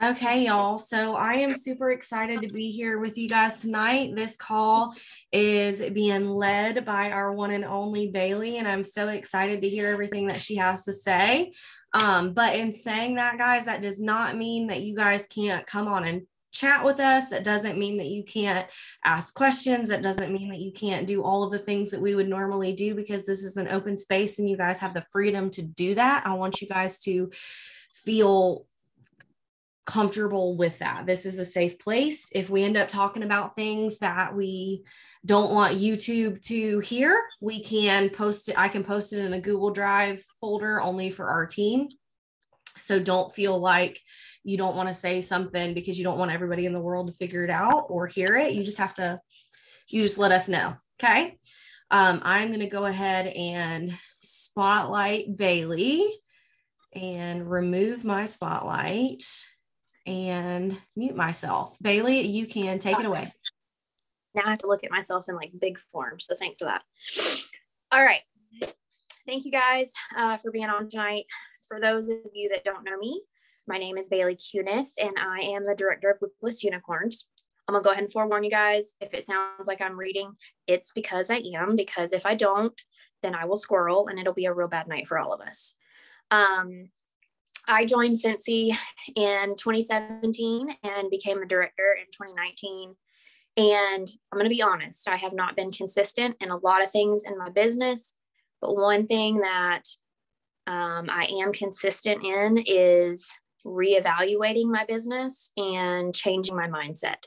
Okay, y'all. So I am super excited to be here with you guys tonight. This call is being led by our one and only Bailee, and I'm so excited to hear everything that she has to say. But in saying that, guys, that does not mean that you guys can't come on and chat with us. That doesn't mean that you can't ask questions. That doesn't mean that you can't do all of the things that we would normally do, because this is an open space and you guys have the freedom to do that. I want you guys to feel comfortable with that. This is a safe place. If we end up talking about things that we don't want YouTube to hear, we can post it. I can post it in a Google Drive folder only for our team. So don't feel like you don't want to say something because you don't want everybody in the world to figure it out or hear it. You just let us know. Okay. I'm going to go ahead and spotlight Bailee and remove my spotlight and mute myself. Bailee, you can take it away. Now I have to look at myself in like big form. So thanks for that. All right. Thank you guys for being on tonight. For those of you that don't know me, my name is Bailee Kunath, and I am the director of Wigless Unicorns. I'm gonna go ahead and forewarn you guys, if it sounds like I'm reading, it's because I am, because if I don't, then I will squirrel and it'll be a real bad night for all of us. I joined Cincy in 2017 and became a director in 2019. And I'm going to be honest, I have not been consistent in a lot of things in my business, but one thing that I am consistent in is reevaluating my business and changing my mindset.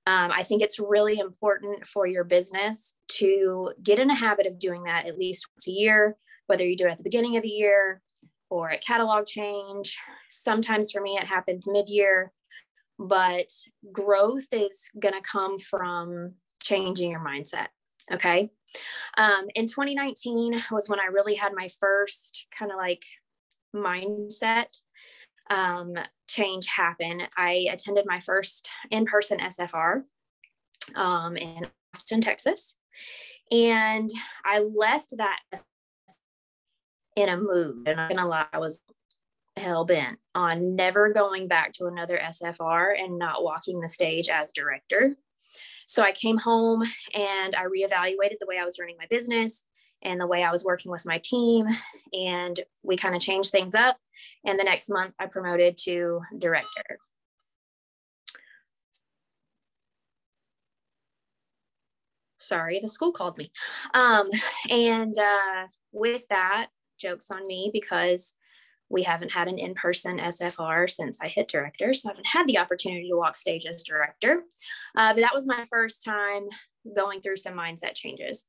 I think it's really important for your business to get in a habit of doing that at least once a year, whether you do it at the beginning of the year or at catalog change. Sometimes for me, it happens mid-year, but growth is going to come from changing your mindset. Okay. In 2019 was when I really had my first kind of like mindset change happen. I attended my first in-person SFR in Austin, Texas. And I left that in a mood, and I'm gonna lie, I was hell bent on never going back to another SFR and not walking the stage as director. So I came home and I reevaluated the way I was running my business and the way I was working with my team, and we kind of changed things up. And the next month I promoted to director. Sorry, the school called me. With that, joke's on me because we haven't had an in-person SFR since I hit director. So I haven't had the opportunity to walk stage as director. But that was my first time going through some mindset changes.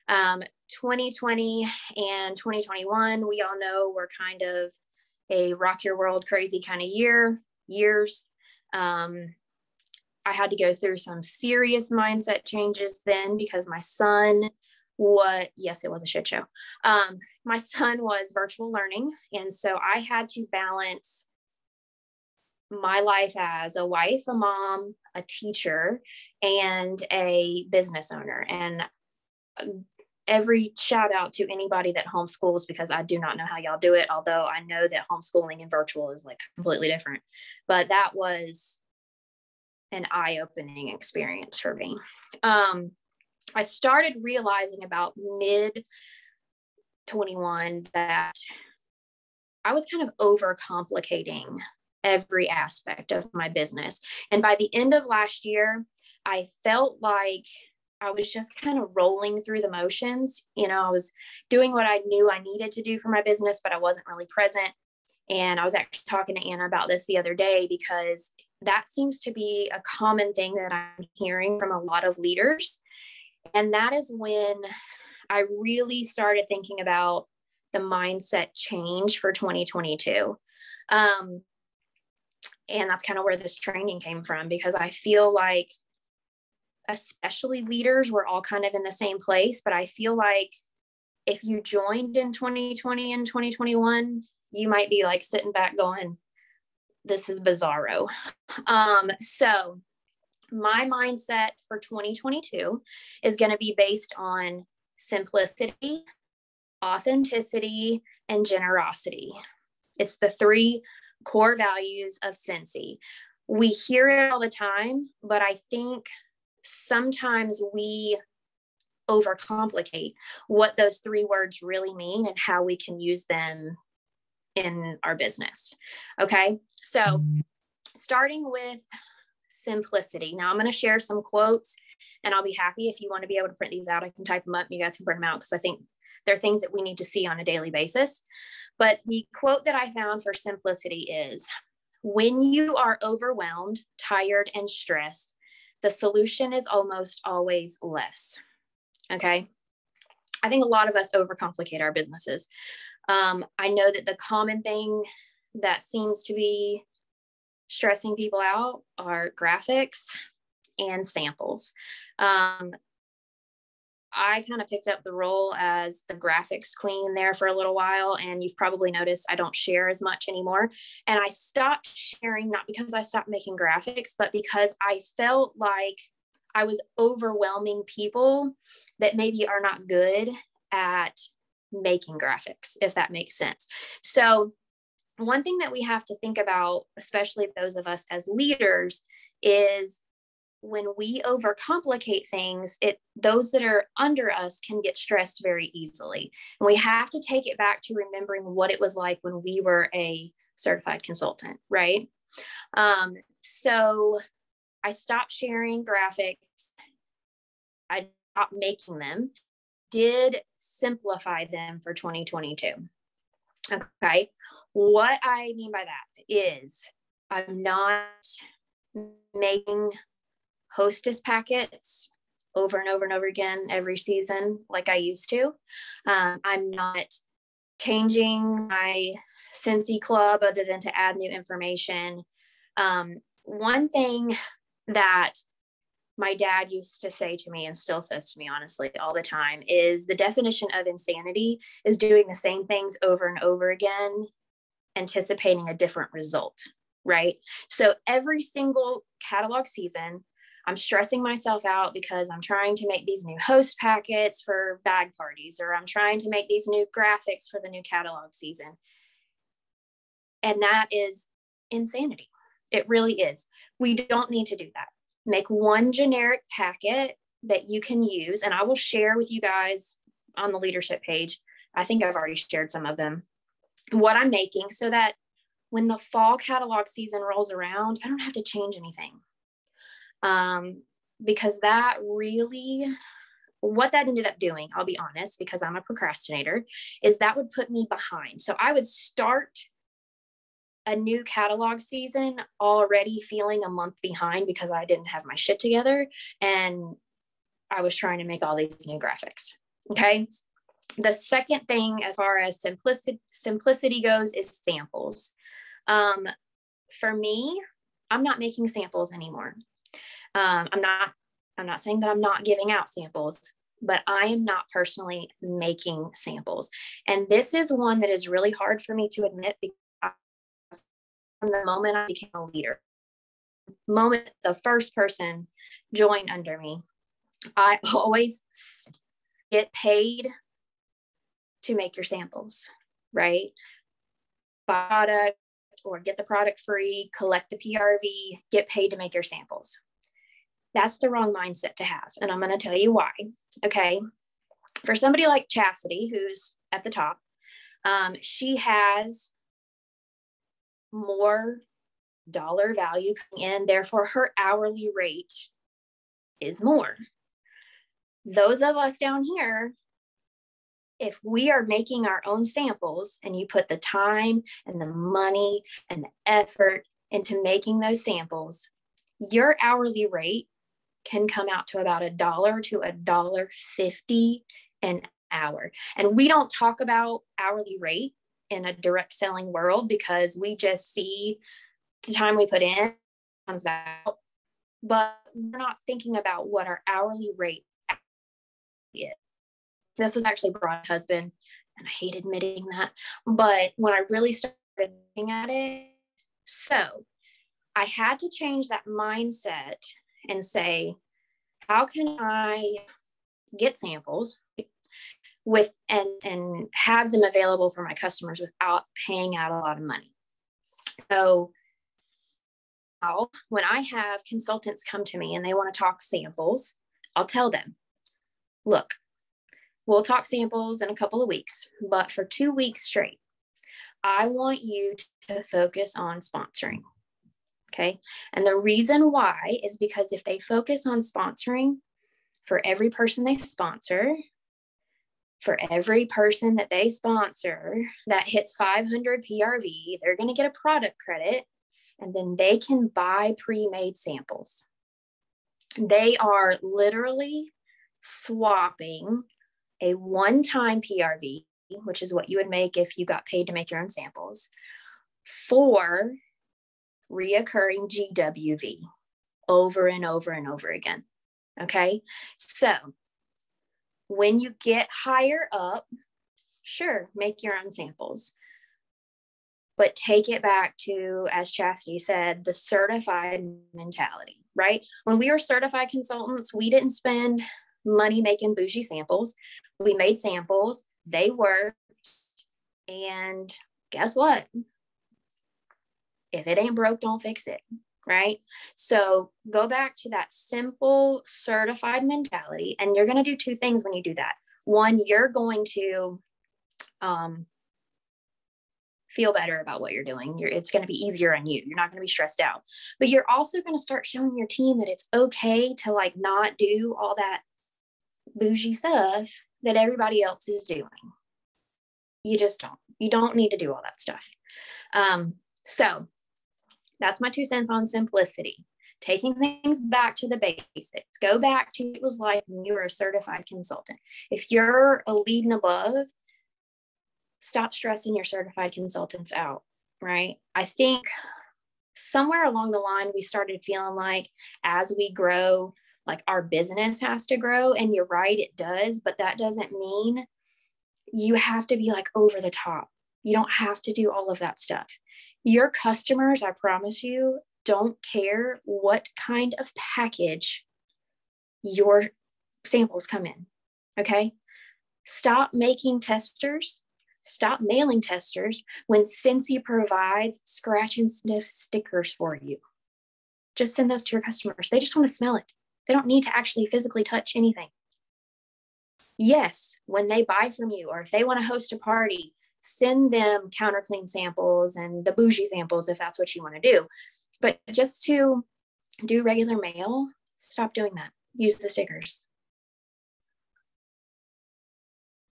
2020 and 2021, we all know were kind of a rock your world crazy kind of years. I had to go through some serious mindset changes then because my son, yes, it was a shit show. My son was virtual learning. And so I had to balance my life as a wife, a mom, a teacher, and a business owner. And every shout out to anybody that homeschools, because I do not know how y'all do it. Although I know that homeschooling and virtual is like completely different, but that was an eye-opening experience for me. I started realizing about mid 21 that I was kind of overcomplicating every aspect of my business. And by the end of last year, I felt like I was just kind of rolling through the motions. You know, I was doing what I knew I needed to do for my business, but I wasn't really present. And I was actually talking to Anna about this the other day, because that seems to be a common thing that I'm hearing from a lot of leaders. And that is when I really started thinking about the mindset change for 2022. And that's kind of where this training came from, because I feel like, especially leaders, we're all kind of in the same place. But I feel like if you joined in 2020 and 2021, you might be like sitting back going, this is bizarro. So my mindset for 2022 is going to be based on simplicity, authenticity, and generosity. It's the 3 core values of Scentsy. We hear it all the time, but I think sometimes we overcomplicate what those 3 words really mean and how we can use them in our business. Okay. So starting with simplicity. Now I'm going to share some quotes, and I'll be happy if you want to be able to print these out. I can type them up and you guys can print them out, because I think they're things that we need to see on a daily basis. But the quote that I found for simplicity is, when you are overwhelmed, tired, and stressed, the solution is almost always less. Okay. I think a lot of us overcomplicate our businesses. I know that the common thing that seems to be stressing people out are graphics and samples. I kind of picked up the role as the graphics queen there for a little while, and you've probably noticed I don't share as much anymore. And I stopped sharing, not because I stopped making graphics, but because I felt like I was overwhelming people that maybe are not good at making graphics, if that makes sense. So one thing that we have to think about, especially those of us as leaders, is when we overcomplicate things, those that are under us can get stressed very easily. And we have to take it back to remembering what it was like when we were a certified consultant, right? So I stopped sharing graphics. I stopped making them, did simplify them for 2022. Okay. What I mean by that is I'm not making hostess packets over and over and over again every season like I used to. I'm not changing my Scentsy Club other than to add new information. One thing that my dad used to say to me, and still says to me, honestly, all the time, is the definition of insanity is doing the same things over and over again, anticipating a different result, right? So every single catalog season, I'm stressing myself out because I'm trying to make these new host packets for bag parties, or I'm trying to make these new graphics for the new catalog season. And that is insanity. It really is. We don't need to do that. Make one generic packet that you can use. And I will share with you guys on the leadership page. I think I've already shared some of them, what I'm making, so that when the fall catalog season rolls around, I don't have to change anything. Because that really, what that ended up doing, I'll be honest, because I'm a procrastinator, is that would put me behind. So I would start a new catalog season already feeling a month behind because I didn't have my shit together and I was trying to make all these new graphics. Okay. The second thing, as far as simplicity goes, is samples. For me, I'm not making samples anymore. I'm not saying that I'm not giving out samples, but I am not personally making samples. And this is one that is really hard for me to admit, because from the moment I became a leader, the first person joined under me, I always get paid to make your samples, right? Buy product or get the product free, collect the PRV, get paid to make your samples. That's the wrong mindset to have. And I'm going to tell you why. Okay. For somebody like Chastity, who's at the top, she has more dollar value coming in. Therefore, her hourly rate is more. Those of us down here, if we are making our own samples and you put the time and the money and the effort into making those samples, your hourly rate can come out to about $1 to $1.50 an hour. And we don't talk about hourly rate in a direct selling world because we just see the time we put in comes out, but we're not thinking about what our hourly rate is. This was actually brought my husband, and I hate admitting that, but when I really started looking at it, so I had to change that mindset and say, how can I get samples, with and have them available for my customers without paying out a lot of money. So now when I have consultants come to me and they want to talk samples, I'll tell them, look, we'll talk samples in a couple of weeks, but for 2 weeks straight, I want you to focus on sponsoring. Okay. And the reason why is because if they focus on sponsoring, for every person they sponsor, for every person that they sponsor that hits 500 PRV, they're going to get a product credit, and then they can buy pre-made samples. They are literally swapping a one-time PRV, which is what you would make if you got paid to make your own samples, for reoccurring GWV over and over and over again. Okay. So when you get higher up, sure, make your own samples, but take it back to, as Chastity said, the certified mentality, right? When we were certified consultants, we didn't spend money making bougie samples. We made samples, they worked, and guess what? If it ain't broke, don't fix it, right? So go back to that simple certified mentality, and you're going to do two things when you do that. One, you're going to feel better about what you're doing. It's going to be easier on you. You're not going to be stressed out, but you're also going to start showing your team that it's okay to like not do all that bougie stuff that everybody else is doing. You don't need to do all that stuff. So that's my 2 cents on simplicity. Taking things back to the basics. Go back to what it was like when you were a certified consultant. If you're a lead and above, stop stressing your certified consultants out, right? I think somewhere along the line, we started feeling like as we grow, like our business has to grow. And you're right, it does, but that doesn't mean you have to be like over the top. You don't have to do all of that stuff. Your customers, I promise you, don't care what kind of package your samples come in. Okay. Stop making testers. Stop mailing testers when Scentsy provides scratch and sniff stickers for you. Just send those to your customers. They just want to smell it. They don't need to actually physically touch anything. Yes, when they buy from you, or if they want to host a party, send them counter clean samples and the bougie samples if that's what you want to do. But just to do regular mail, stop doing that. Use the stickers.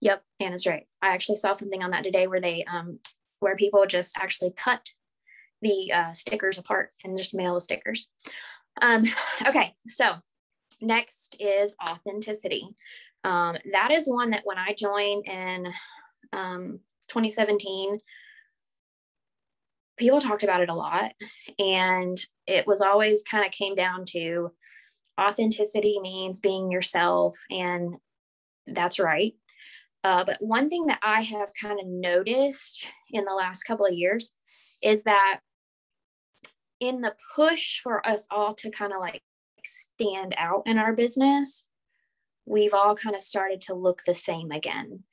Yep, Anna's right. I actually saw something on that today where they where people just actually cut the stickers apart and just mail the stickers. Okay, so next is authenticity. That is one that when I joined in 2017, people talked about it a lot, and it was always kind of came down to authenticity means being yourself, and that's right. But one thing that I have kind of noticed in the last couple of years is that in the push for us all to kind of like stand out in our business, we've all kind of started to look the same again.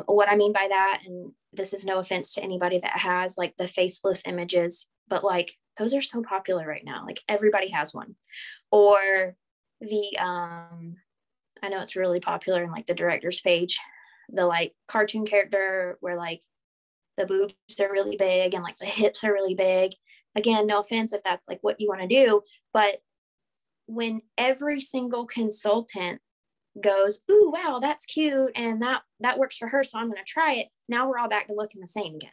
What I mean by that, and this is no offense to anybody that has like the faceless images, but like those are so popular right now. Like everybody has one. Or the, I know it's really popular in like the director's page, the like cartoon character where like the boobs are really big and like the hips are really big. Again, no offense if that's like what you want to do, but when every single consultant goes, ooh, wow, that's cute, and that works for her, so I'm going to try it, now we're all back to looking the same again.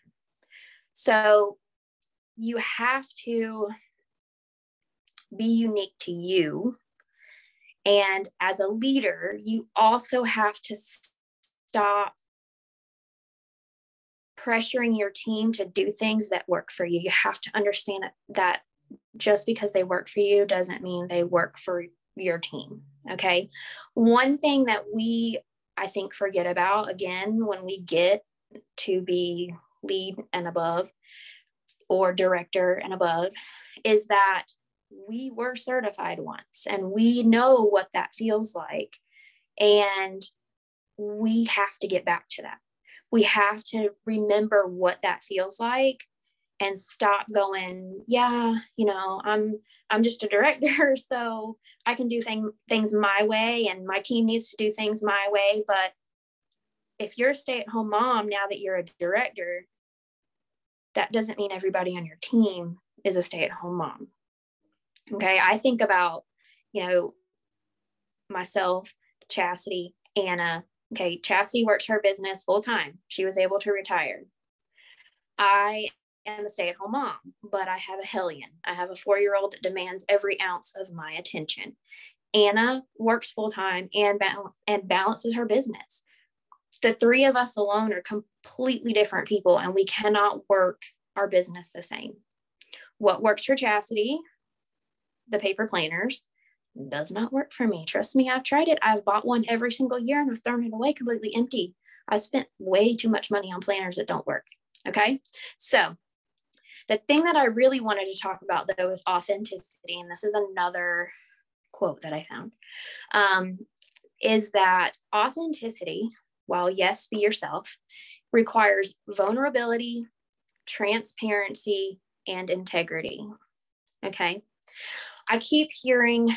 So you have to be unique to you, and as a leader, you also have to stop pressuring your team to do things that work for you. You have to understand that just because they work for you doesn't mean they work for your team. Okay. One thing that we, I think, forget about again, when we get to be lead and above or director and above, is that we were certified once and we know what that feels like. And we have to get back to that. We have to remember what that feels like and stop going, yeah, you know, I'm just a director, so I can do things my way, and my team needs to do things my way. But if you're a stay-at-home mom, now that you're a director, that doesn't mean everybody on your team is a stay-at-home mom. Okay. I think about, you know, myself, Chastity, Anna. Okay. Chastity works her business full time. She was able to retire. I am a stay-at-home mom, but I have a hellion. I have a 4-year-old that demands every ounce of my attention. Anna works full time and balances her business. The three of us alone are completely different people, and we cannot work our business the same. What works for Chastity, the paper planners, does not work for me. Trust me, I've tried it. I've bought one every single year and I've thrown it away completely empty. I spent way too much money on planners that don't work. Okay. So the thing that I really wanted to talk about, though, is authenticity. And this is another quote that I found, is that authenticity, while yes, be yourself, requires vulnerability, transparency, and integrity. Okay. I keep hearing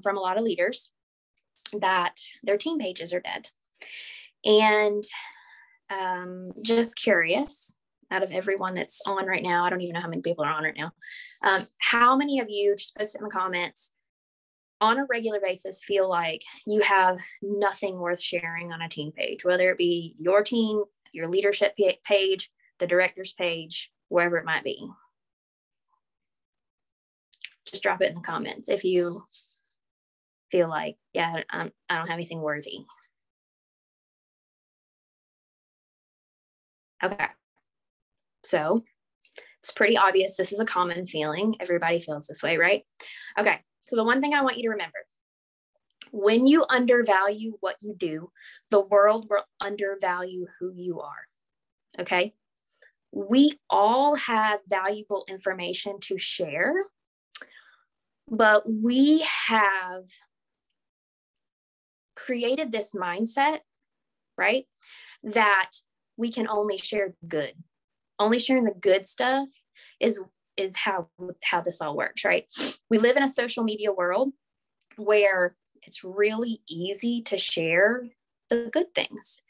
from a lot of leaders that their team pages are dead. And just curious, out of everyone that's on right now, I don't even know how many people are on right now. How many of you, just post it in the comments, on a regular basis feel like you have nothing worth sharing on a team page, whether it be your team, your leadership page, the director's page, wherever it might be? Just drop it in the comments if you feel like, yeah, I don't have anything worthy. Okay. So it's pretty obvious this is a common feeling. Everybody feels this way, right? Okay. So the one thing I want you to remember, when you undervalue what you do, the world will undervalue who you are. Okay. We all have valuable information to share, but we have created this mindset, right, that we can only share the good. Only sharing the good stuff is how this all works, right? We live in a social media world where it's really easy to share the good things,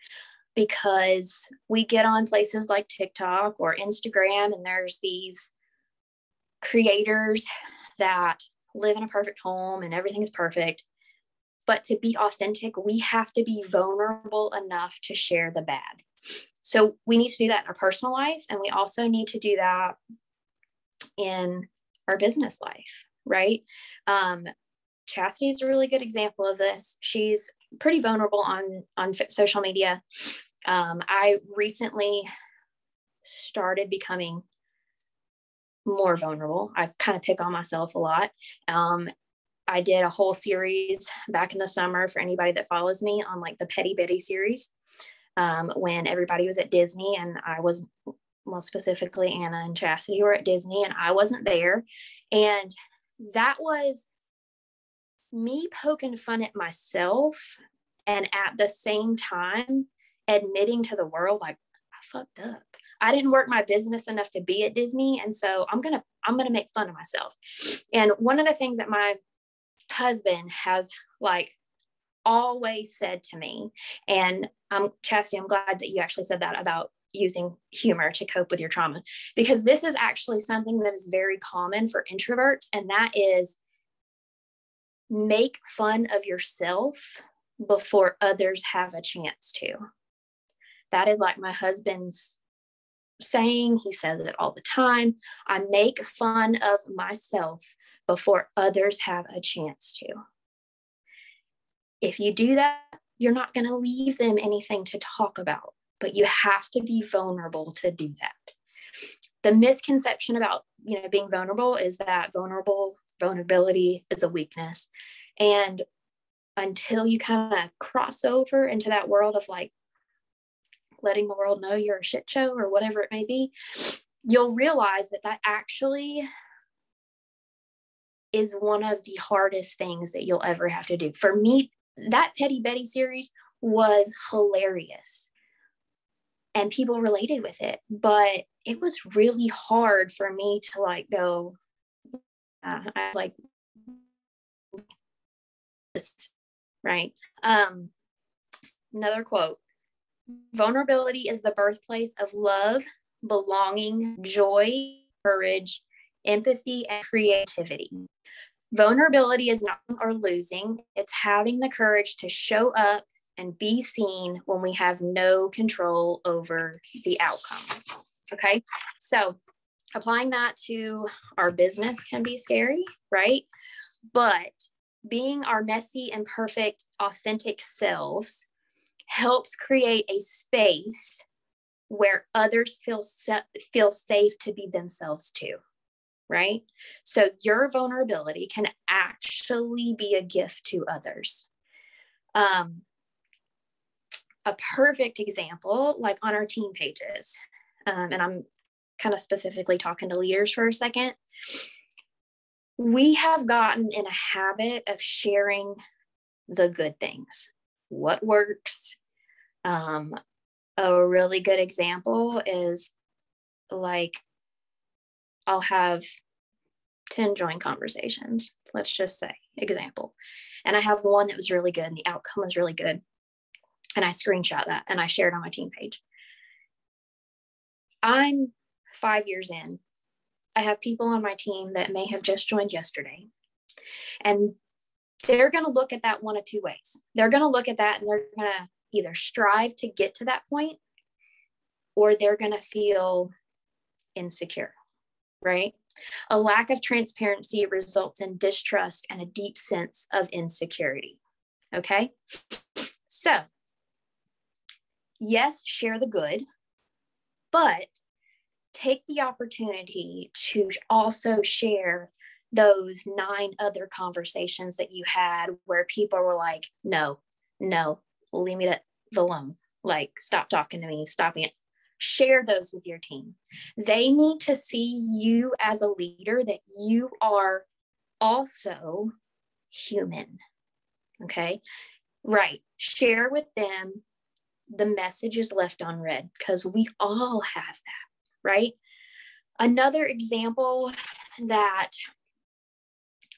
because we get on places like TikTok or Instagram, and there's these creators that live in a perfect home and everything's perfect. But to be authentic, we have to be vulnerable enough to share the bad. So we need to do that in our personal life, and we also need to do that in our business life, right? Chastity is a really good example of this. She's pretty vulnerable on social media. I recently started becoming more vulnerable. I kind of pick on myself a lot. I did a whole series back in the summer for anybody that follows me on like the Petty Betty series, when everybody was at Disney, and I was, well, specifically Anna and Chastity were at Disney and I wasn't there. And that was me poking fun at myself, and at the same time admitting to the world, like, I fucked up. I didn't work my business enough to be at Disney. And so I'm going to make fun of myself. And one of the things that my husband has like always said to me, and Chastity, I'm glad that you actually said that about using humor to cope with your trauma, because this is actually something that is very common for introverts. And that is, make fun of yourself before others have a chance to. That is like my husband's saying. He says it all the time. I make fun of myself before others have a chance to. If you do that, you're not going to leave them anything to talk about, but you have to be vulnerable to do that. The misconception about, being vulnerable is that vulnerability is a weakness. And until you kind of cross over into that world of like letting the world know you're a shit show or whatever it may be, you'll realize that actually is one of the hardest things that you'll ever have to do. For me, that Petty Betty series was hilarious and people related with it, but it was really hard for me to like go, I like this, right? Another quote: vulnerability is the birthplace of love, belonging, joy, courage, empathy, and creativity. Vulnerability is not or losing. It's having the courage to show up and be seen when we have no control over the outcome. Okay. So applying that to our business can be scary, right? But being our messy, imperfect, authentic selves helps create a space where others feel safe to be themselves too, right? So your vulnerability can actually be a gift to others. A perfect example, like on our team pages, and I'm kind of specifically talking to leaders for a second, we have gotten in a habit of sharing the good things, what works. A really good example is like, I'll have 10 joint conversations, let's just say, example. And I have one that was really good and the outcome was really good. And I screenshot that and I shared on my team page. I'm 5 years in. I have people on my team that may have just joined yesterday. And they're going to look at that one of two ways. They're going to look at that and they're going to either strive to get to that point, or they're going to feel insecure, right? A lack of transparency results in distrust and a deep sense of insecurity. Okay. So, yes, share the good, but take the opportunity to also share those 9 other conversations that you had where people were like, no, leave me alone. Like, stop talking to me, stop it. Share those with your team. They need to see you as a leader, that you are also human. Okay. Right. Share with them the messages left unread, because we all have that, right? Another example that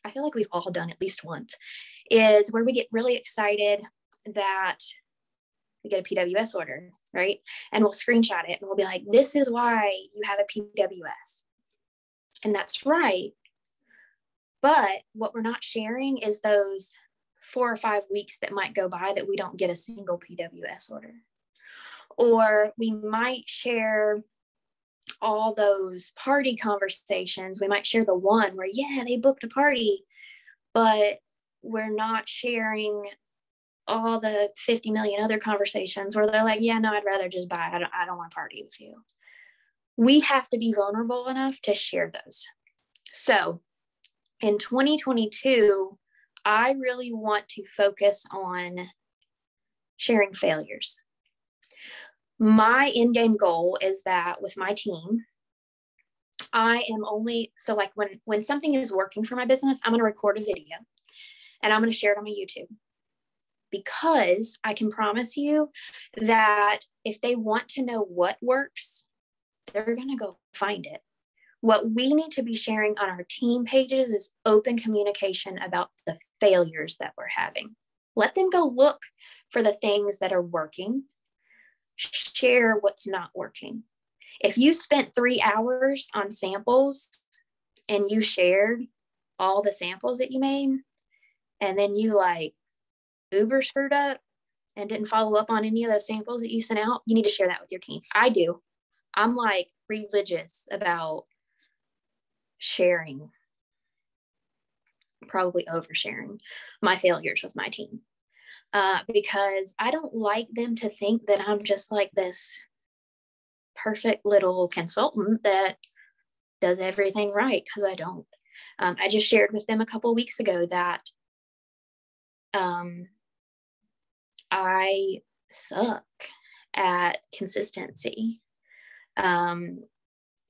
I feel like we've all done at least once is where we get really excited that we get a PWS order, right? And we'll screenshot it and we'll be like, this is why you have a PWS. And that's right. But what we're not sharing is those 4 or 5 weeks that might go by that we don't get a single PWS order. Or we might share all those party conversations. We might share the one where, yeah, they booked a party, but we're not sharing all the 50 million other conversations where they're like, yeah, no, I'd rather just buy. I don't want to party with you. We have to be vulnerable enough to share those. So in 2022, I really want to focus on sharing failures. My in-game goal is that with my team, I am only, so like when something is working for my business, I'm going to record a video and I'm going to share it on my YouTube, because I can promise you that if they want to know what works, they're going to go find it. What we need to be sharing on our team pages is open communication about the failures that we're having. Let them go look for the things that are working. Share what's not working. If you spent 3 hours on samples and you shared all the samples that you made, and then you like uber screwed up and didn't follow up on any of those samples that you sent out, you need to share that with your team. I do. I'm like religious about sharing, probably oversharing my failures with my team. Because I don't like them to think that I'm just like this perfect little consultant that does everything right, because I don't. I just shared with them a couple of weeks ago that I suck at consistency. And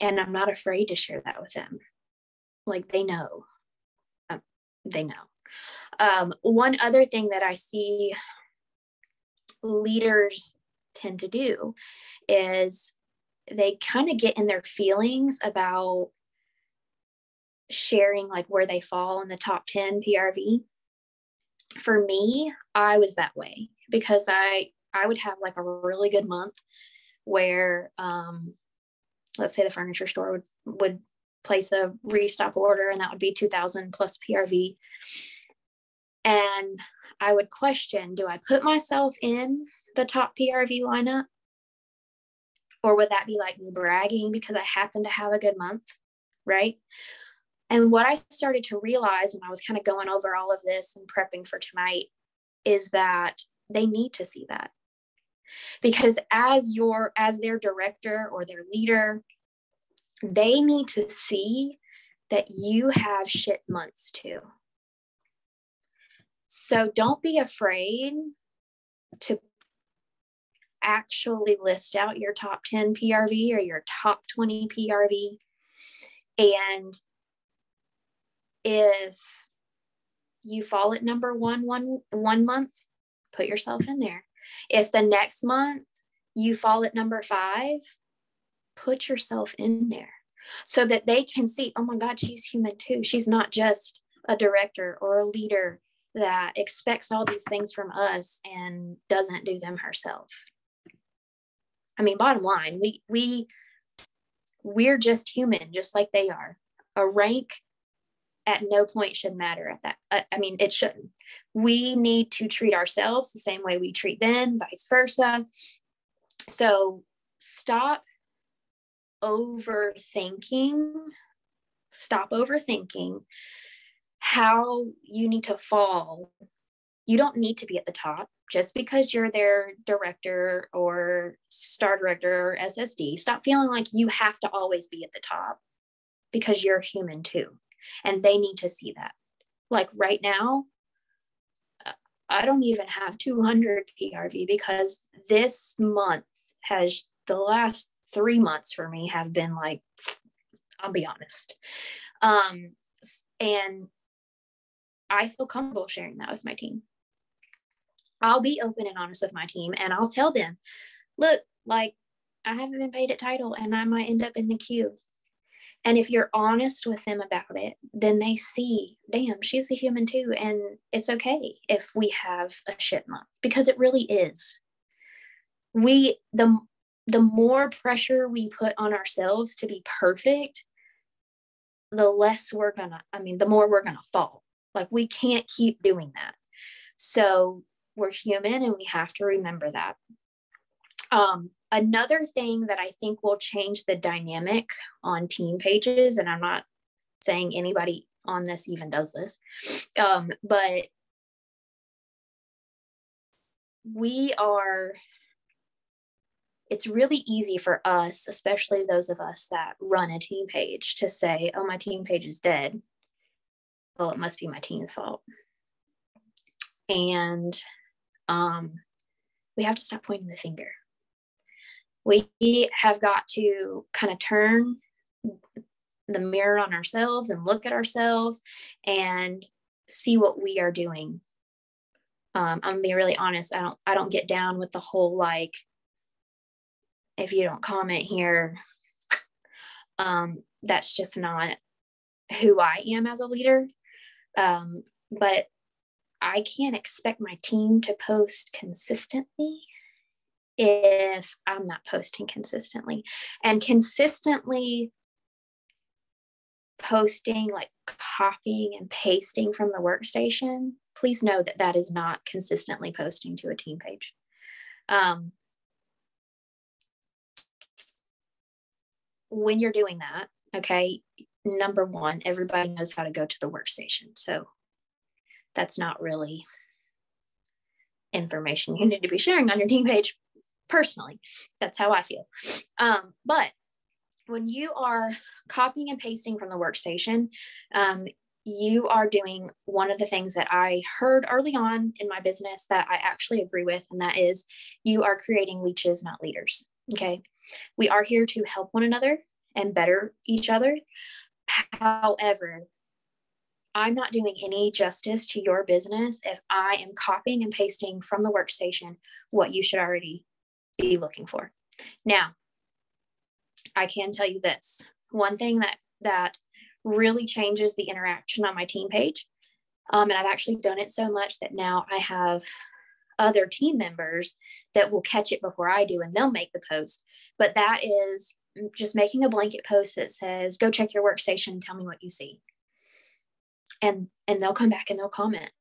I'm not afraid to share that with them. Like, they know. They know. One other thing that I see leaders tend to do is they kind of get in their feelings about sharing like where they fall in the top 10 PRV. For me, I was that way because I would have like a really good month where let's say the furniture store would place a restock order, and that would be 2,000 plus PRV. And I would question, do I put myself in the top PRV lineup? Or would that be like me bragging because I happen to have a good month, right? And what I started to realize when I was kind of going over all of this and prepping for tonight is that they need to see that. Because as their director or their leader, they need to see that you have shit months too. So don't be afraid to actually list out your top 10 PRV or your top 20 PRV. And if you fall at number one month, put yourself in there. If the next month you fall at number 5, put yourself in there so that they can see, oh my God, she's human too. She's not just a director or a leader that expects all these things from us and doesn't do them herself. I mean, bottom line, we're just human, just like they are. A rank at no point should matter at that. I mean, it shouldn't. We need to treat ourselves the same way we treat them, vice versa. So stop overthinking how you need to fall. You don't need to be at the top just because you're their director or star director or SSD. Stop feeling like you have to always be at the top because you're human too. And they need to see that. Like right now, I don't even have 200 PRV because this month the last 3 months for me have been like, I'll be honest. And I feel comfortable sharing that with my team. I'll be open and honest with my team, and I'll tell them, look, like I haven't been paid at title and I might end up in the queue. And if you're honest with them about it, then they see, damn, she's a human too. And it's okay if we have a shit month, because it really is. The more pressure we put on ourselves to be perfect, the more we're gonna fall. Like we can't keep doing that. So we're human and we have to remember that. Another thing that I think will change the dynamic on team pages, and I'm not saying anybody on this even does this, but it's really easy for us, especially those of us that run a team page, to say, oh, my team page is dead. Well, it must be my team's fault. And we have to stop pointing the finger. We have got to kind of turn the mirror on ourselves and look at ourselves and see what we are doing. I'm gonna be really honest. I don't get down with the whole, like, if you don't comment here, that's just not who I am as a leader. But I can't expect my team to post consistently if I'm not posting consistently. And consistently posting, like copying and pasting from the workstation, please know that that is not consistently posting to a team page. When you're doing that, okay, number one, everybody knows how to go to the workstation. So that's not really information you need to be sharing on your team page. Personally, that's how I feel. But when you are copying and pasting from the workstation, you are doing one of the things that I heard early on in my business that I actually agree with, and that is you are creating leeches, not leaders. Okay. We are here to help one another and better each other. However, I'm not doing any justice to your business if I am copying and pasting from the workstation what you should already be looking for. Now, I can tell you this. One thing that really changes the interaction on my team page, and I've actually done it so much that now I have other team members that will catch it before I do, and they'll make the post. But that is just making a blanket post that says, go check your workstation and tell me what you see. And they'll come back and they'll comment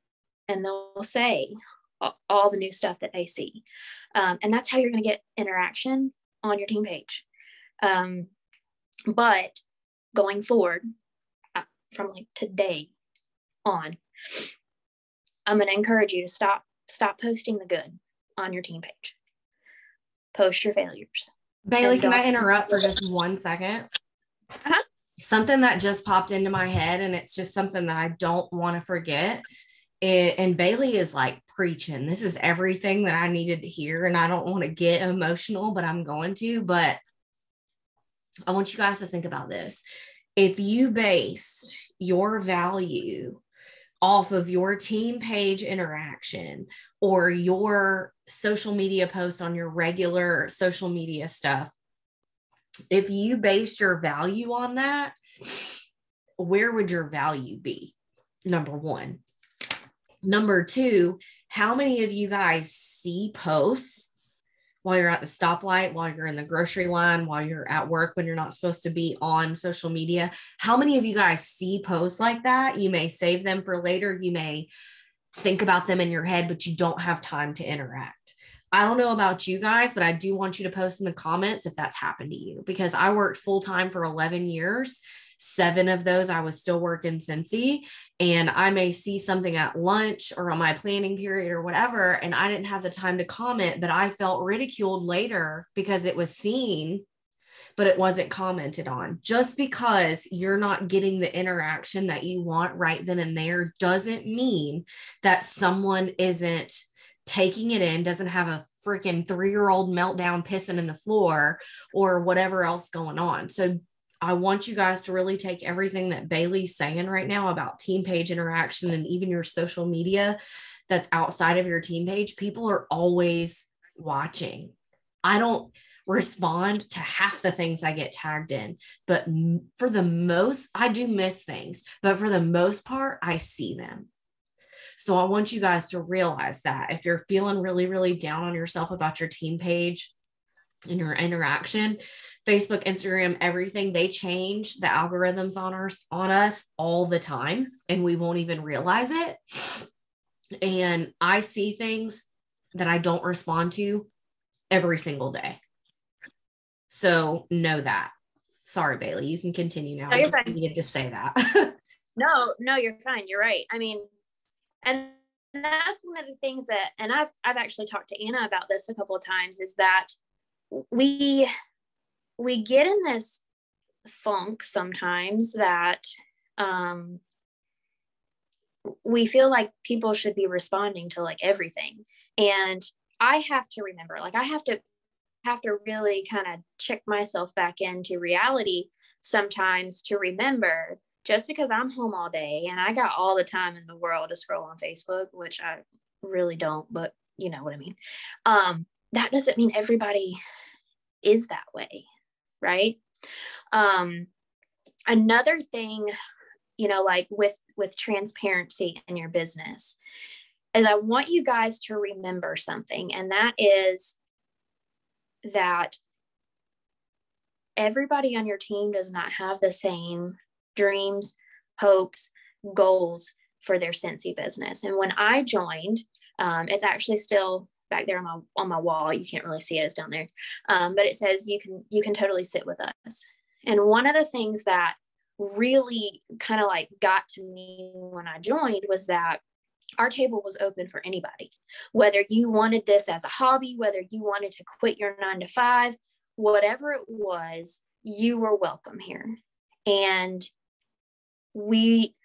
and they'll say all the new stuff that they see. And that's how you're going to get interaction on your team page. But going forward, from like today on, I'm going to encourage you to stop posting the good on your team page. Post your failures. Bailee, can I interrupt for just 1 second? Uh-huh. Something that just popped into my head, and it's just something that I don't want to forget. And Bailee is like preaching. This is everything that I needed to hear, and I don't want to get emotional, but I'm going to. But I want you guys to think about this. If you based your value off of your team page interaction or your social media posts on your regular social media stuff, if you based your value on that, where would your value be? Number one. Number two, how many of you guys see posts while you're at the stoplight, while you're in the grocery line, while you're at work when you're not supposed to be on social media? How many of you guys see posts like that? You may save them for later. You may think about them in your head, but you don't have time to interact. I don't know about you guys, but I do want you to post in the comments if that's happened to you, because I worked full-time for 11 years. 7 of those, I was still working Cincy, and I may see something at lunch or on my planning period or whatever, and I didn't have the time to comment, but I felt ridiculed later because it was seen, but it wasn't commented on. Just because you're not getting the interaction that you want right then and there doesn't mean that someone isn't taking it in, doesn't have a freaking 3-year-old meltdown pissing in the floor or whatever else going on. So I want you guys to really take everything that Bailee's saying right now about team page interaction and even your social media that's outside of your team page. People are always watching. I don't respond to half the things I get tagged in, but for the most, I do miss things, but for the most part, I see them. So I want you guys to realize that if you're feeling really, really down on yourself about your team page and your interaction, Facebook, Instagram, everything, they change the algorithms on us all the time, and we won't even realize it. And I see things that I don't respond to every single day. So know that. Sorry, Bailee, you can continue now. No, you're fine. I needed to say that. No, you're fine. You're right. I mean, and that's one of the things that, and I've actually talked to Anna about this a couple of times, is that we get in this funk sometimes that we feel like people should be responding to like everything. And I have to remember, like, I have to really kind of check myself back into reality sometimes to remember, just because I'm home all day and I got all the time in the world to scroll on Facebook, which I really don't, but you know what I mean? That doesn't mean everybody is that way, right? Another thing, you know, like with transparency in your business, is I want you guys to remember something, and that is that everybody on your team does not have the same dreams, hopes, goals for their Cincy business. And when I joined, it's actually still back there on my wall. You can't really see it, it's down there. But it says you can totally sit with us. And one of the things that really kind of like got to me when I joined was that our table was open for anybody, whether you wanted this as a hobby, whether you wanted to quit your 9-to-5, whatever it was, you were welcome here. And we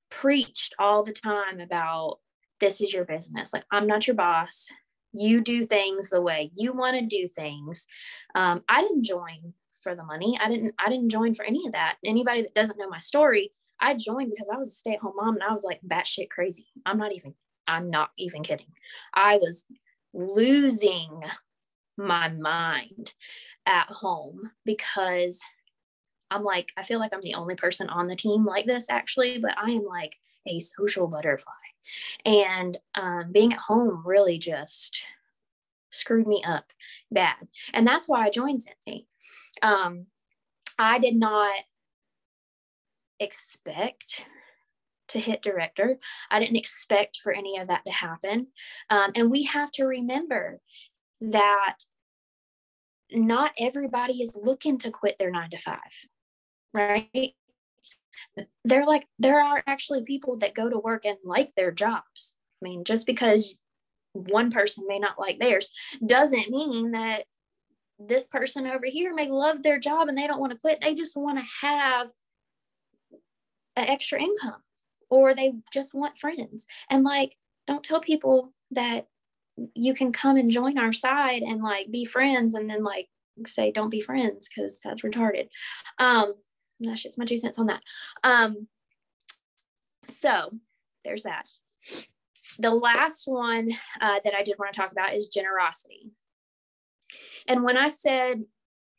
preached all the time about, this is your business. Like, I'm not your boss. You do things the way you want to do things. I didn't join for the money. I didn't join for any of that. Anybody that doesn't know my story, I joined because I was a stay-at-home mom, and I was like batshit crazy. I'm not even kidding. I was losing my mind at home because I'm like, I feel like I'm the only person on the team like this, actually, but I am like a social butterfly. And being at home really just screwed me up bad. And that's why I joined Scentsy. I did not expect to hit director. I didn't expect for any of that to happen. And we have to remember that not everybody is looking to quit their 9-to-5, right? There are actually people that go to work and like their jobs. I mean, just because one person may not like theirs doesn't mean that this person over here may love their job and they don't want to quit. They just want to have an extra income, or they just want friends. And like, don't tell people that you can come and join our side and like be friends and then like say don't be friends, because that's retarded. That's just my 2 cents on that. So there's that. The last one that I did want to talk about is generosity. And when I said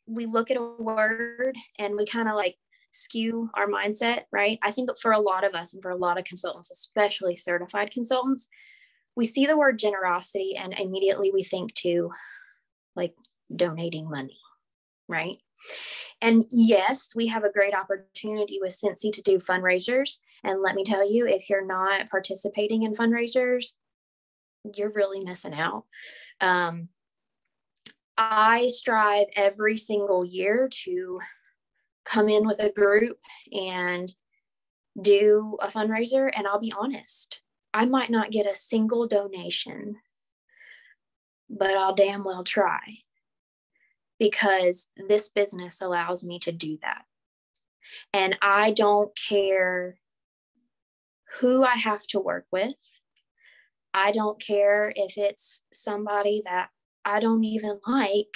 we look at a word and we kind of like skew our mindset, right? I think that for a lot of us and for a lot of consultants, especially certified consultants, we see the word generosity and immediately we think to like donating money, right? And yes, we have a great opportunity with Scentsy to do fundraisers. And let me tell you, if you're not participating in fundraisers, you're really missing out. I strive every single year to come in with a group and do a fundraiser. And I'll be honest, I might not get a single donation, but I'll damn well try, because this business allows me to do that. And I don't care who I have to work with. I don't care if it's somebody that I don't even like.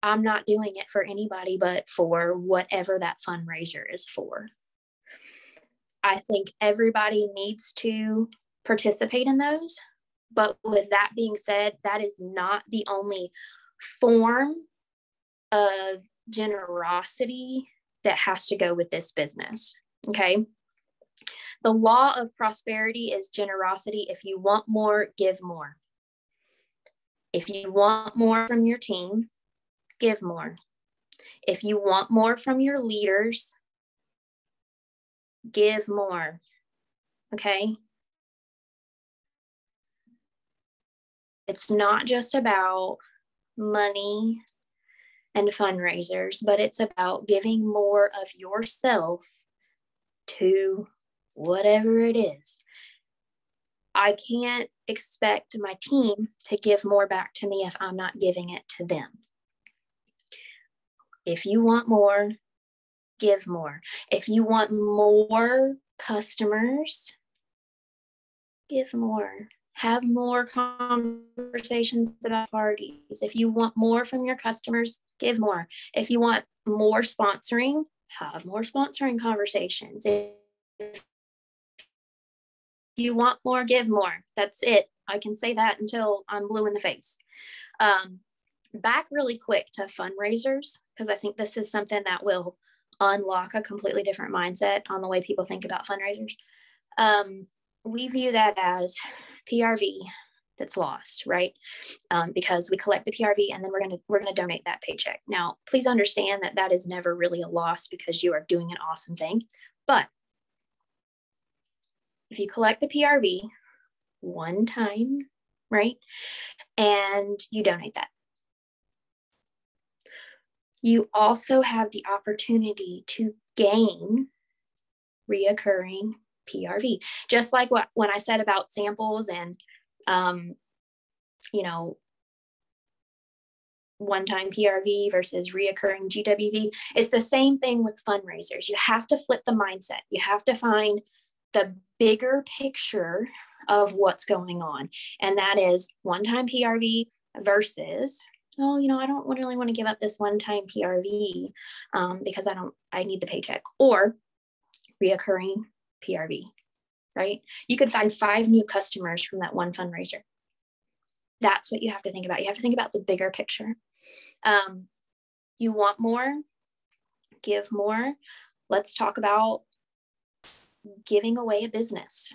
I'm not doing it for anybody but for whatever that fundraiser is for. I think everybody needs to participate in those. But with that being said, that is not the only form of generosity that has to go with this business. Okay. The law of prosperity is generosity. If you want more, give more. If you want more from your team, give more. If you want more from your leaders, give more. Okay. It's not just about money and fundraisers, but it's about giving more of yourself to whatever it is. I can't expect my team to give more back to me if I'm not giving it to them. If you want more, give more. If you want more customers, give more. Have more conversations about parties. If you want more from your customers, give more. If you want more sponsoring, have more sponsoring conversations. If you want more, give more. That's it. I can say that until I'm blue in the face. Back really quick to fundraisers, because I think this is something that will unlock a completely different mindset on the way people think about fundraisers. We view that as PRV that's lost, right? Because we collect the PRV and then we're gonna donate that paycheck. Now, please understand that that is never really a loss, because you are doing an awesome thing. But if you collect the PRV one time, right, and you donate that, you also have the opportunity to gain reoccurring PRV. Just like when I said about samples and, one-time PRV versus reoccurring GWV, it's the same thing with fundraisers. You have to flip the mindset. You have to find the bigger picture of what's going on. And that is one-time PRV versus, I don't really want to give up this one-time PRV because I need the paycheck. Or reoccurring PRV, right? You could find 5 new customers from that one fundraiser. That's what you have to think about. You have to think about the bigger picture. You want more, give more. Let's talk about giving away a business,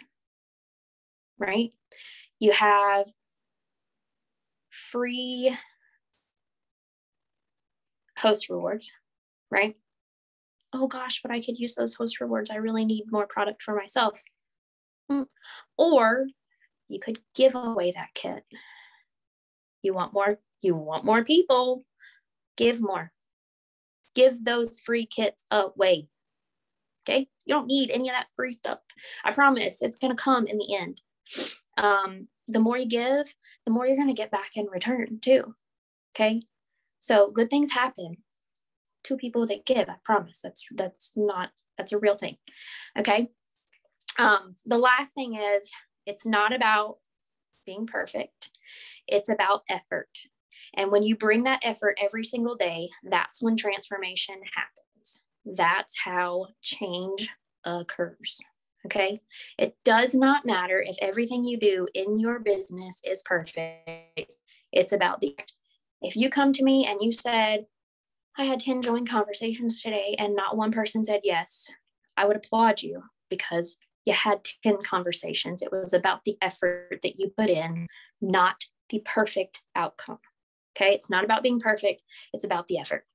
right? You have free host rewards, right? Oh gosh, but I could use those host rewards. I really need more product for myself. Or you could give away that kit. You want more people, give more. Give those free kits away. Okay? You don't need any of that free stuff. I promise it's going to come in the end. The more you give, the more you're going to get back in return too. Okay? So good things happen to people that give. I promise. That's a real thing. Okay? The last thing is, it's not about being perfect. It's about effort. And when you bring that effort every single day, that's when transformation happens. That's how change occurs. Okay. It does not matter if everything you do in your business is perfect. It's about if you come to me and you said, I had 10 join conversations today and not one person said yes, I would applaud you because you had 10 conversations. It was about the effort that you put in, not the perfect outcome. Okay. It's not about being perfect. It's about the effort.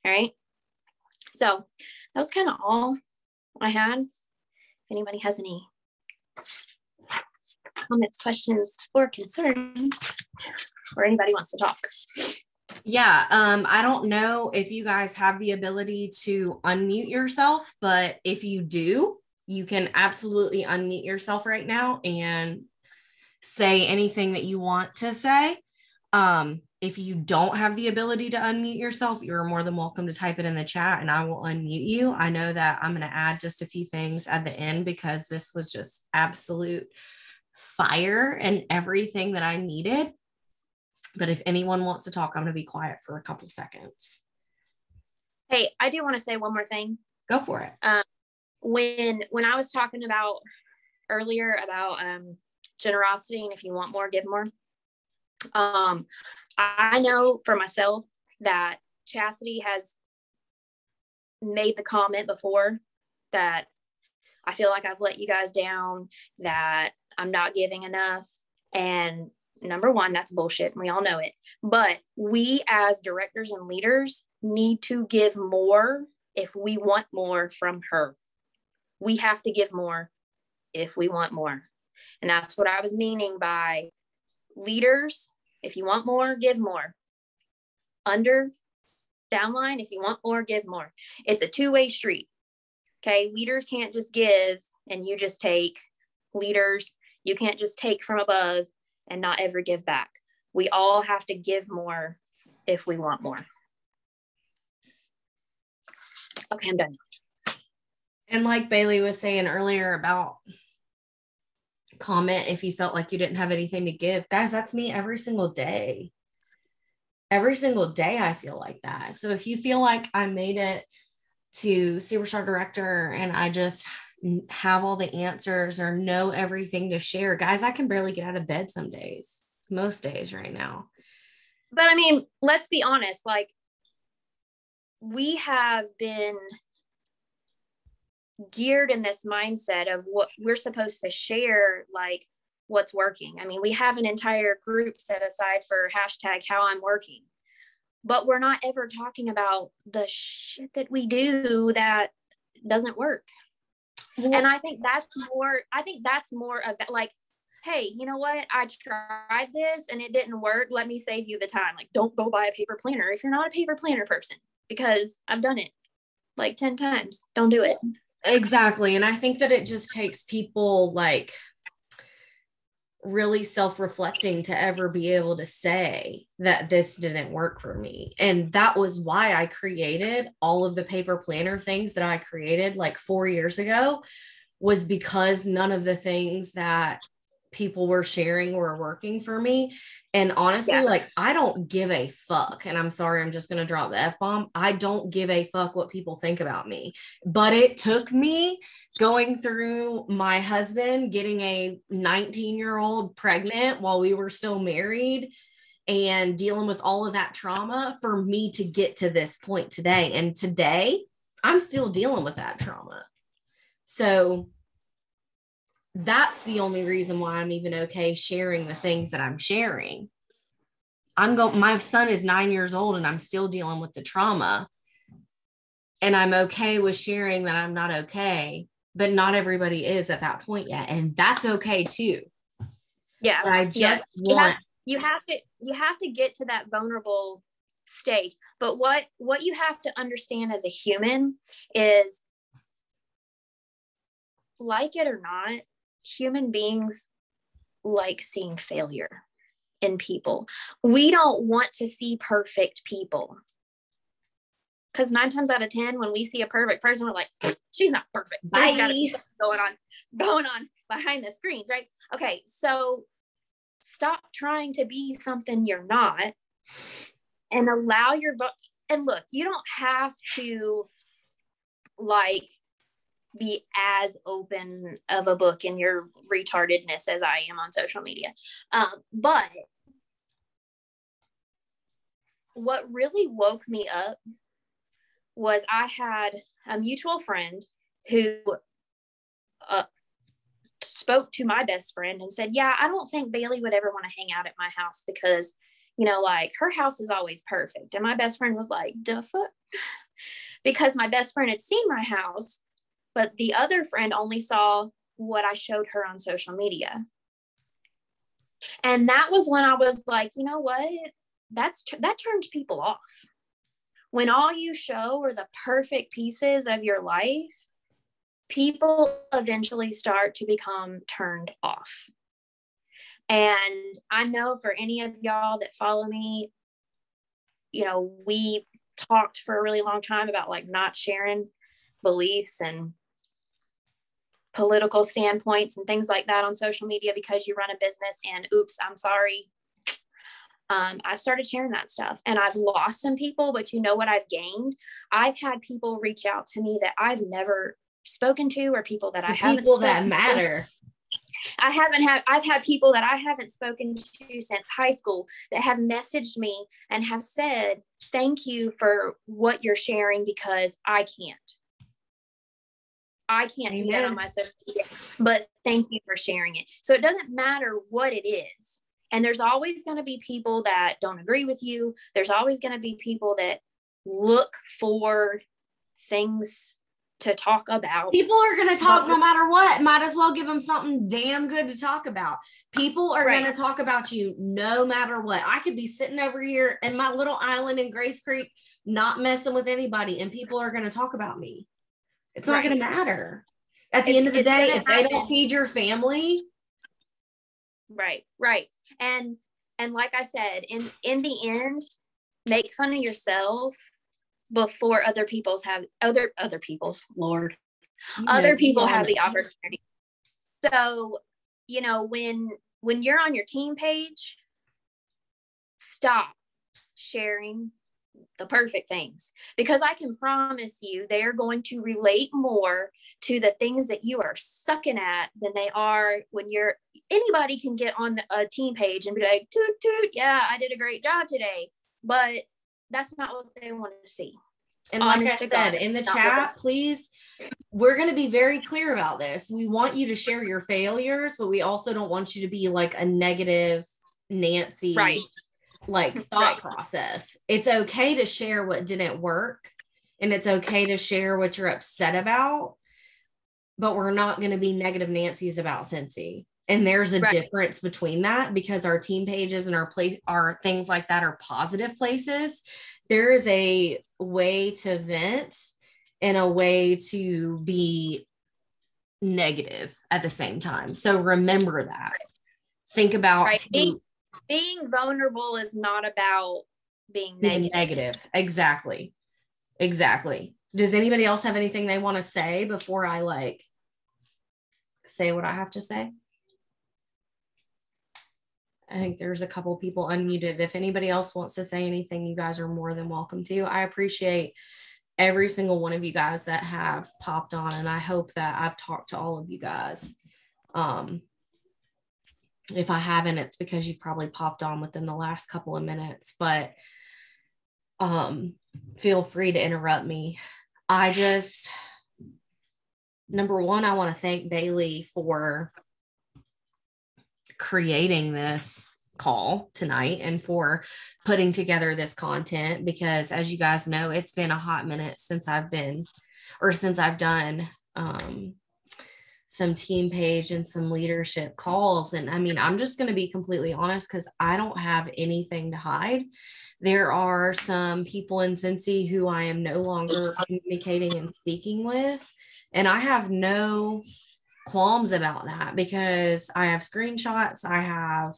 All right. So that was kind of all I had. If anybody has any comments, questions, or concerns, or anybody wants to talk. Yeah. I don't know if you guys have the ability to unmute yourself, but if you do, you can absolutely unmute yourself right now and say anything that you want to say. If you don't have the ability to unmute yourself, you're more than welcome to type it in the chat and I will unmute you. I know that I'm going to add just a few things at the end because this was just absolute fire and everything that I needed. But if anyone wants to talk, I'm going to be quiet for a couple seconds. Hey, I do want to say one more thing. Go for it. When I was talking about earlier about generosity and if you want more, give more. I know for myself that Chastity has made the comment before that I feel like I've let you guys down, that I'm not giving enough. And number one, that's bullshit. And we all know it. But we as directors and leaders need to give more if we want more from her. We have to give more if we want more. And that's what I was meaning by leaders. If you want more, give more. Under, downline, if you want more, give more. It's a two-way street. Okay. Leaders can't just give and you just take. Leaders, you can't just take from above and not ever give back. We all have to give more if we want more. Okay, I'm done. And like Bailee was saying earlier about comment if you felt like you didn't have anything to give. Guys, that's me every single day. Every single day I feel like that. So if you feel like I made it to Superstar Director and I just have all the answers or know everything to share, guys, I can barely get out of bed some days, most days right now. But I mean, let's be honest, like we have been geared in this mindset of what we're supposed to share, like what's working. I mean, we have an entire group set aside for #HowI'mWorking, but we're not ever talking about the shit that we do that doesn't work. Well, and I think that's more of that, like, hey, you know what? I tried this and it didn't work. Let me save you the time. Like, don't go buy a paper planner if you're not a paper planner person, because I've done it like 10 times. Don't do it. Exactly. And I think that it just takes people like really self-reflecting to ever be able to say that this didn't work for me. And that was why I created all of the paper planner things that I created like 4 years ago, was because none of the things that people were sharing were working for me. And honestly, like, I don't give a fuck. And I'm sorry, I'm just going to drop the F-bomb. I don't give a fuck what people think about me. But it took me going through my husband getting a 19-year-old pregnant while we were still married and dealing with all of that trauma for me to get to this point today. And today, I'm still dealing with that trauma. So that's the only reason why I'm even okay sharing the things that I'm sharing. My son is 9 years old and I'm still dealing with the trauma. And I'm okay with sharing that I'm not okay, but not everybody is at that point yet. And that's okay too. Yeah. But I just want. You have to get to that vulnerable stage. But what you have to understand as a human is, like it or not, human beings like seeing failure in people. We don't want to see perfect people, because 9 times out of 10, when we see a perfect person, we're like, she's not perfect. There's got to be something going on behind the screens, right? Okay, so stop trying to be something you're not, and allow and look, you don't have to like be as open of a book in your retardedness as I am on social media. But what really woke me up was I had a mutual friend who spoke to my best friend and said, yeah, I don't think Bailee would ever want to hang out at my house because, like, her house is always perfect. And my best friend was like, duh fuck? Because my best friend had seen my house, but the other friend only saw what I showed her on social media. And that was when I was like, you know what? That turns people off. When all you show are the perfect pieces of your life, people eventually start to become turned off. And I know for any of y'all that follow me, we talked for a really long time about like not sharing beliefs and political standpoints and things like that on social media because you run a business, and oops, I'm sorry. I started sharing that stuff, and I've lost some people, but you know what I've gained? I've had people reach out to me that I've never spoken to, or people that I haven't people that matter. I've had people that I haven't spoken to since high school that have messaged me and have said, thank you for what you're sharing, because I can't do that on my social media, but thank you for sharing it. So it doesn't matter what it is. And there's always going to be people that don't agree with you. There's always going to be people that look for things to talk about. People are going to talk no matter what. Might as well give them something damn good to talk about. People are going to talk about you no matter what. I could be sitting over here in my little island in Grace Creek, not messing with anybody, and people are going to talk about me. It's not going to matter. At the end of the day, if they don't feed your family. Right. And like I said, in the end, make fun of yourself before other people have the opportunity. So, when you're on your team page, stop sharing the perfect things, because I can promise you they are going to relate more to the things that you are sucking at than they are when anybody can get on a team page and be like, toot toot, yeah, I did a great job today, but that's not what they want to see. And like I said, in the chat, please, we're going to be very clear about this. We want you to share your failures, but we also don't want you to be like a negative Nancy thought process. It's okay to share what didn't work, and it's okay to share what you're upset about, but we're not going to be negative Nancy's about Cincy. And there's a difference between that, because our team pages and our things like that are positive places. There is a way to vent and a way to be negative at the same time. So remember that. Think about being vulnerable is not about being negative. Exactly. Does anybody else have anything they want to say before I say what I have to say? I think there's a couple people unmuted. If anybody else wants to say anything, you guys are more than welcome to. I appreciate every single one of you guys that have popped on, and I hope that I've talked to all of you guys. If I haven't, it's because you've probably popped on within the last couple of minutes, but feel free to interrupt me. Number one, I want to thank Bailee for creating this call tonight and for putting together this content, because as you guys know, it's been a hot minute since I've done some team page and some leadership calls. And I mean, I'm just going to be completely honest, because I don't have anything to hide. There are some people in Cincy who I am no longer communicating and speaking with, and I have no qualms about that, because I have screenshots, I have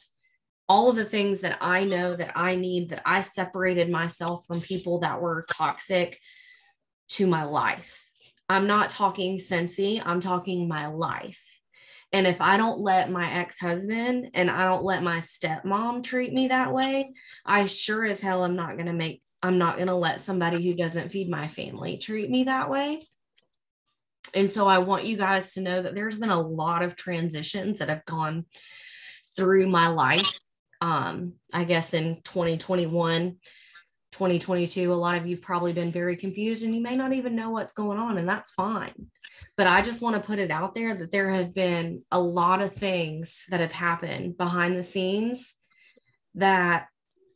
all of the things that I know that I need, that I separated myself from people that were toxic to my life. I'm not talking Cincy, I'm talking my life. And if I don't let my ex-husband and I don't let my stepmom treat me that way, I sure as hell I'm not going to let somebody who doesn't feed my family treat me that way. And so I want you guys to know that there's been a lot of transitions that have gone through my life. I guess in 2021, 2022, a lot of you've probably been very confused and you may not even know what's going on, and that's fine. But I just want to put it out there that there have been a lot of things that have happened behind the scenes that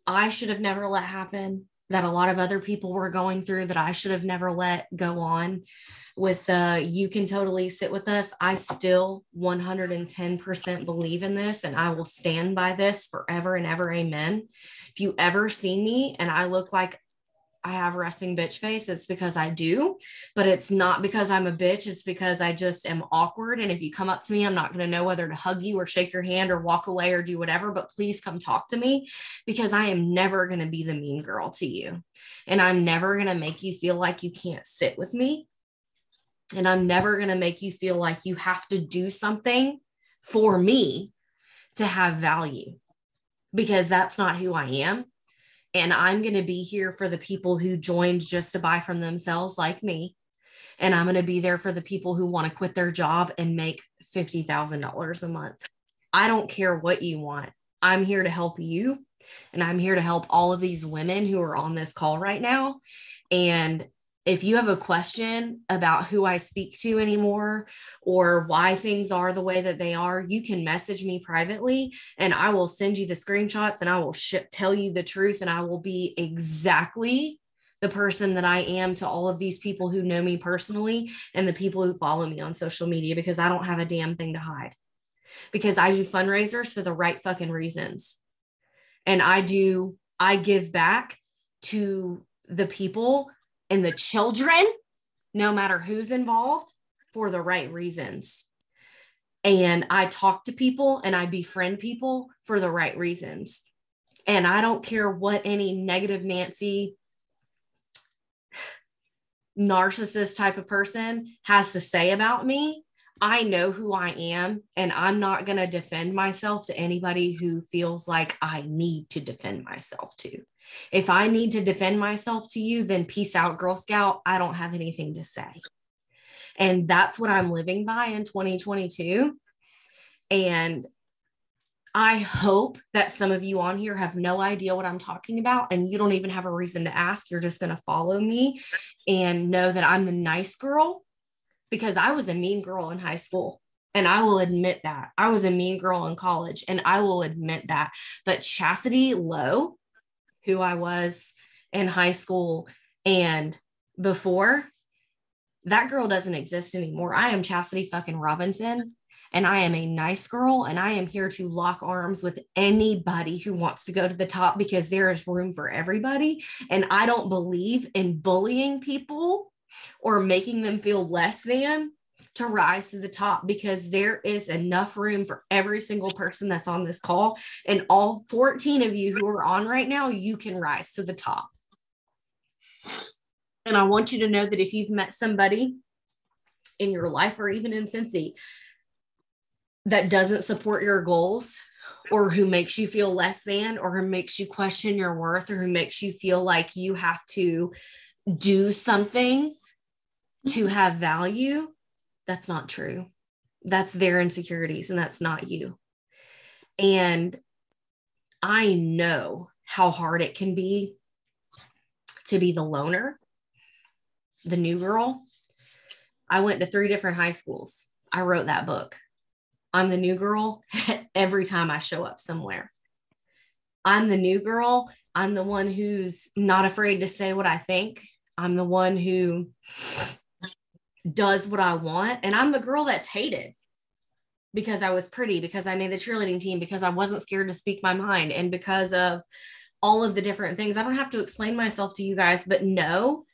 I should have never let happen, that a lot of other people were going through that I should have never let go on. With you can totally sit with us. I still 110% believe in this, and I will stand by this forever and ever. Amen. If you ever see me and I look like I have resting bitch face, it's because I do, but it's not because I'm a bitch. It's because I just am awkward. And if you come up to me, I'm not going to know whether to hug you or shake your hand or walk away or do whatever, but please come talk to me, because I am never going to be the mean girl to you. And I'm never going to make you feel like you can't sit with me. And I'm never going to make you feel like you have to do something for me to have value, because that's not who I am. And I'm going to be here for the people who joined just to buy from themselves like me. And I'm going to be there for the people who want to quit their job and make $50,000 a month. I don't care what you want. I'm here to help you. And I'm here to help all of these women who are on this call right now. And if you have a question about who I speak to anymore or why things are the way that they are, you can message me privately and I will send you the screenshots and I will tell you the truth. And I will be exactly the person that I am to all of these people who know me personally and the people who follow me on social media, because I don't have a damn thing to hide, because I do fundraisers for the right fucking reasons. And I give back to the people and the children, no matter who's involved, for the right reasons. And I talk to people and I befriend people for the right reasons. And I don't care what any negative Nancy, narcissist type of person has to say about me. I know who I am, and I'm not going to defend myself to anybody who feels like I need to defend myself to. If I need to defend myself to you, then peace out, Girl Scout. I don't have anything to say. And that's what I'm living by in 2022. And I hope that some of you on here have no idea what I'm talking about, and you don't even have a reason to ask. You're just going to follow me and know that I'm the nice girl, because I was a mean girl in high school. And I will admit that. I was a mean girl in college, and I will admit that. But Chastity Lowe, who I was in high school and before, that girl doesn't exist anymore. I am Chastity fucking Robinson, and I am a nice girl, and I am here to lock arms with anybody who wants to go to the top, because there is room for everybody. And I don't believe in bullying people or making them feel less than to rise to the top, because there is enough room for every single person that's on this call. And all 14 of you who are on right now, you can rise to the top. And I want you to know that if you've met somebody in your life or even in Cincy that doesn't support your goals or who makes you feel less than, or who makes you question your worth, or who makes you feel like you have to do something to have value, that's not true. That's their insecurities, and that's not you. And I know how hard it can be to be the loner, the new girl. I went to 3 different high schools. I wrote that book. I'm the new girl every time I show up somewhere. I'm the new girl. I'm the one who's not afraid to say what I think. I'm the one who does what I want. And I'm the girl that's hated because I was pretty, because I made the cheerleading team, because I wasn't scared to speak my mind, and because of all of the different things. I don't have to explain myself to you guys, but know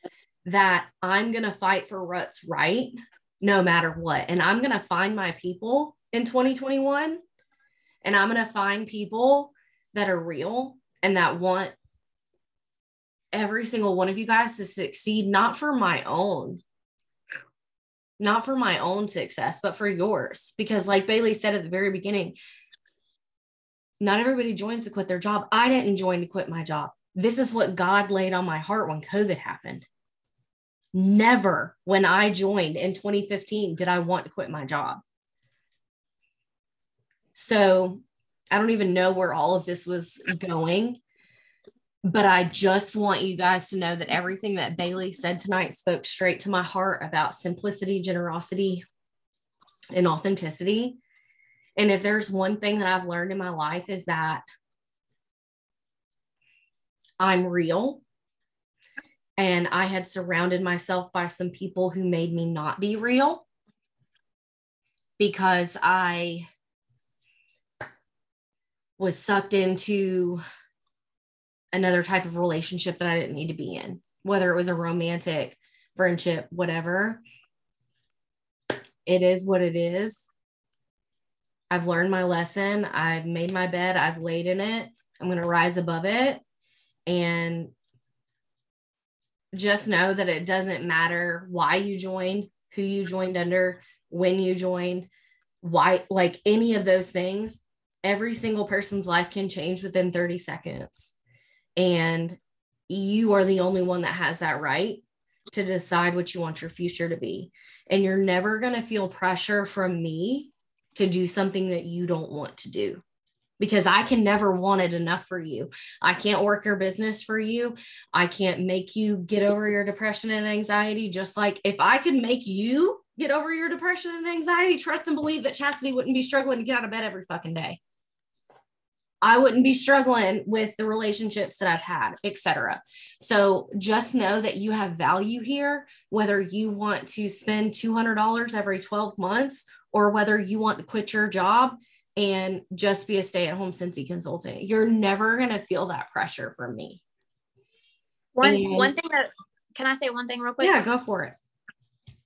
that I'm going to fight for what's right no matter what. And I'm going to find my people in 2021, and I'm going to find people that are real and that want every single one of you guys to succeed, not for my own success, but for yours. Because like Bailee said at the very beginning, not everybody joins to quit their job. I didn't join to quit my job. This is what God laid on my heart when COVID happened. Never, when I joined in 2015, did I want to quit my job. So I don't even know where all of this was going, but I just want you guys to know that everything that Bailee said tonight spoke straight to my heart about simplicity, generosity, and authenticity. And if there's one thing that I've learned in my life, is that I'm real. And I had surrounded myself by some people who made me not be real, because I was sucked into another type of relationship that I didn't need to be in, whether it was a romantic, friendship, whatever. It is what it is. I've learned my lesson. I've made my bed. I've laid in it. I'm going to rise above it. And just know that it doesn't matter why you joined, who you joined under, when you joined, why, like any of those things. Every single person's life can change within 30 seconds. And you are the only one that has that right to decide what you want your future to be. And you're never going to feel pressure from me to do something that you don't want to do, because I can never want it enough for you. I can't work your business for you. I can't make you get over your depression and anxiety. Just like if I could make you get over your depression and anxiety, trust and believe that Chastity wouldn't be struggling to get out of bed every fucking day. I wouldn't be struggling with the relationships that I've had, etc. So just know that you have value here, whether you want to spend $200 every 12 months or whether you want to quit your job and just be a stay-at-home Cincy consultant. You're never going to feel that pressure from me. One thing that, can I say one thing real quick? Yeah, go for it.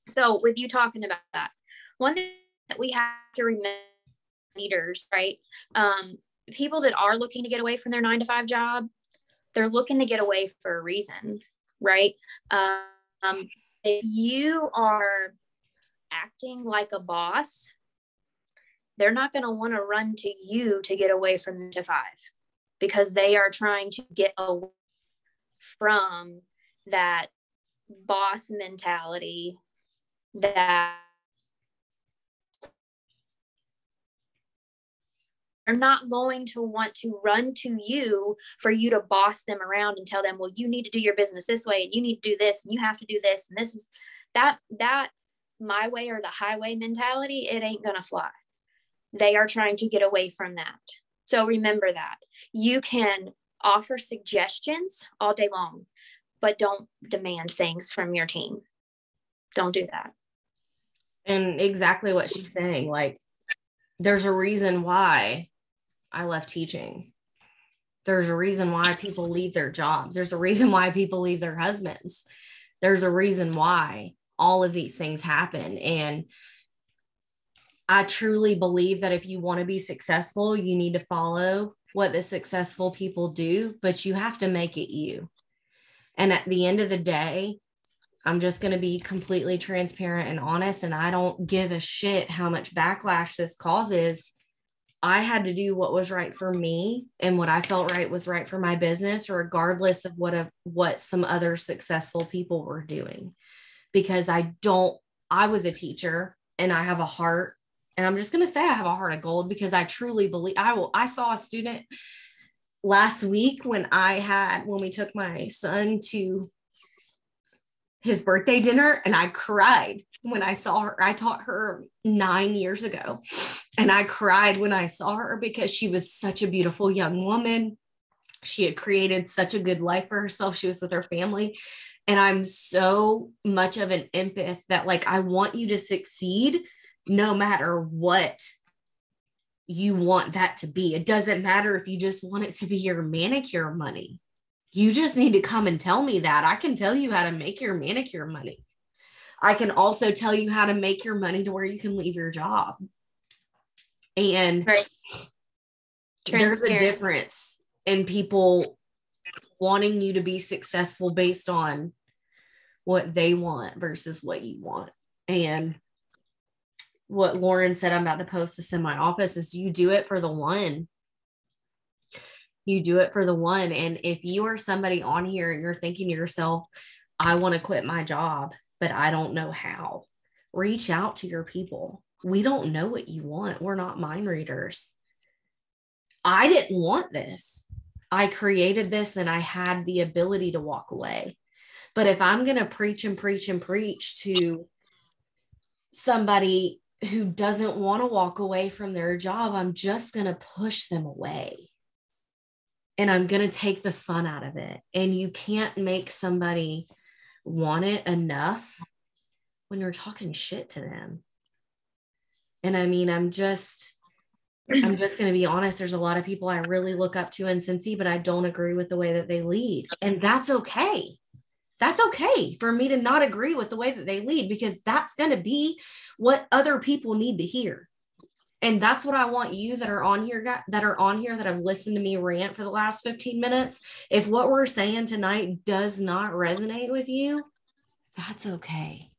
So with you talking about that, one thing that we have to remember, leaders, right? People that are looking to get away from their 9-to-5 job, they're looking to get away for a reason, right? If you are acting like a boss, they're not going to want to run to you to get away from 9-to-5, because they are trying to get away from that boss mentality that they're not going to want to run to you for you to boss them around and tell them, well, you need to do your business this way, and you need to do this, and you have to do this, and this is that my way or the highway mentality. It ain't gonna fly. They are trying to get away from that. So remember that. You can offer suggestions all day long, but don't demand things from your team. Don't do that. And exactly what she's saying, like, there's a reason why I left teaching. There's a reason why people leave their jobs. There's a reason why people leave their husbands. There's a reason why all of these things happen. And I truly believe that if you want to be successful, you need to follow what the successful people do, but you have to make it you. And at the end of the day, I'm just going to be completely transparent and honest. And I don't give a shit how much backlash this causes. I had to do what was right for me and what I felt right was right for my business, regardless of what some other successful people were doing. Because I was a teacher and I have a heart, and I'm just going to say I have a heart of gold because I truly believe I saw a student last week when we took my son to his birthday dinner, and I cried when I saw her. I taught her 9 years ago, and I cried when I saw her because she was such a beautiful young woman. She had created such a good life for herself. She was with her family. And I'm so much of an empath that, like, I want you to succeed no matter what you want that to be. It doesn't matter if you just want it to be your manicure money. You just need to come and tell me that. I can tell you how to make your manicure money. I can also tell you how to make your money to where you can leave your job. And there's a difference in people wanting you to be successful based on what they want versus what you want. And what Lauren said, I'm about to post this in my office, is you do it for the one. You do it for the one. And if you are somebody on here and you're thinking to yourself, I want to quit my job, but I don't know how, reach out to your people. We don't know what you want. We're not mind readers. I didn't want this. I created this and I had the ability to walk away. But if I'm going to preach and preach and preach to somebody who doesn't want to walk away from their job, I'm just going to push them away. And I'm going to take the fun out of it. And you can't make somebody want it enough when you're talking shit to them. And I mean, I'm just going to be honest. There's a lot of people I really look up to in Cincy, but I don't agree with the way that they lead. And that's okay. That's okay for me to not agree with the way that they lead, because that's going to be what other people need to hear. And that's what I want you that are on here, that have listened to me rant for the last 15 minutes. If what we're saying tonight does not resonate with you, that's okay.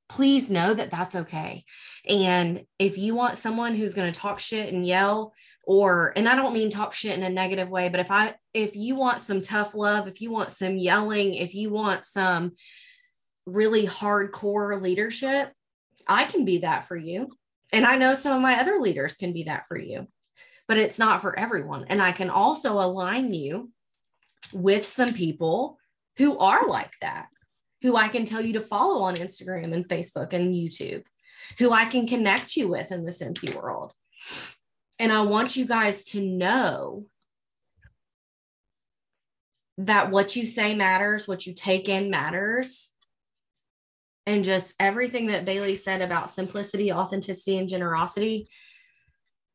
Please know that that's okay. And if you want someone who's going to talk shit and yell, and I don't mean talk shit in a negative way, but if you want some tough love, if you want some yelling, if you want some really hardcore leadership, I can be that for you. And I know some of my other leaders can be that for you, but it's not for everyone. And I can also align you with some people who are like that, who I can tell you to follow on Instagram and Facebook and YouTube, who I can connect you with in the Cincy world. And I want you guys to know that what you say matters, what you take in matters. And just everything that Bailee said about simplicity, authenticity, and generosity,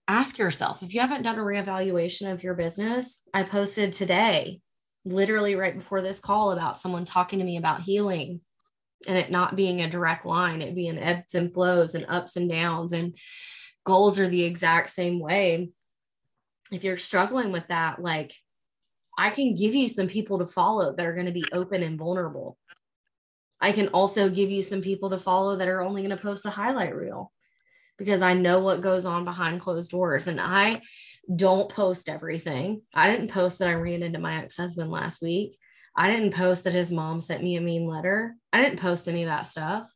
ask yourself, if you haven't done a reevaluation of your business. I posted today, literally right before this call, about someone talking to me about healing and it not being a direct line, it being ebbs and flows and ups and downs, and goals are the exact same way. If you're struggling with that, like, I can give you some people to follow that are going to be open and vulnerable. I can also give you some people to follow that are only going to post a highlight reel, because I know what goes on behind closed doors. And I don't post everything. I didn't post that I ran into my ex-husband last week. I didn't post that his mom sent me a mean letter. I didn't post any of that stuff.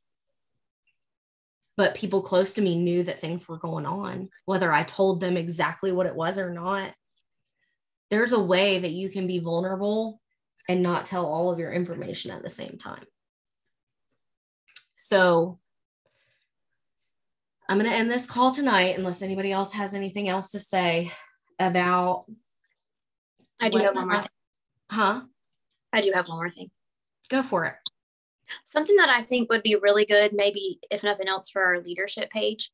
But people close to me knew that things were going on, whether I told them exactly what it was or not. There's a way that you can be vulnerable and not tell all of your information at the same time. So I'm going to end this call tonight, unless anybody else has anything else to say about. I do have one more thing. Huh? I do have one more thing. Go for it. Something that I think would be really good, maybe if nothing else, for our leadership page.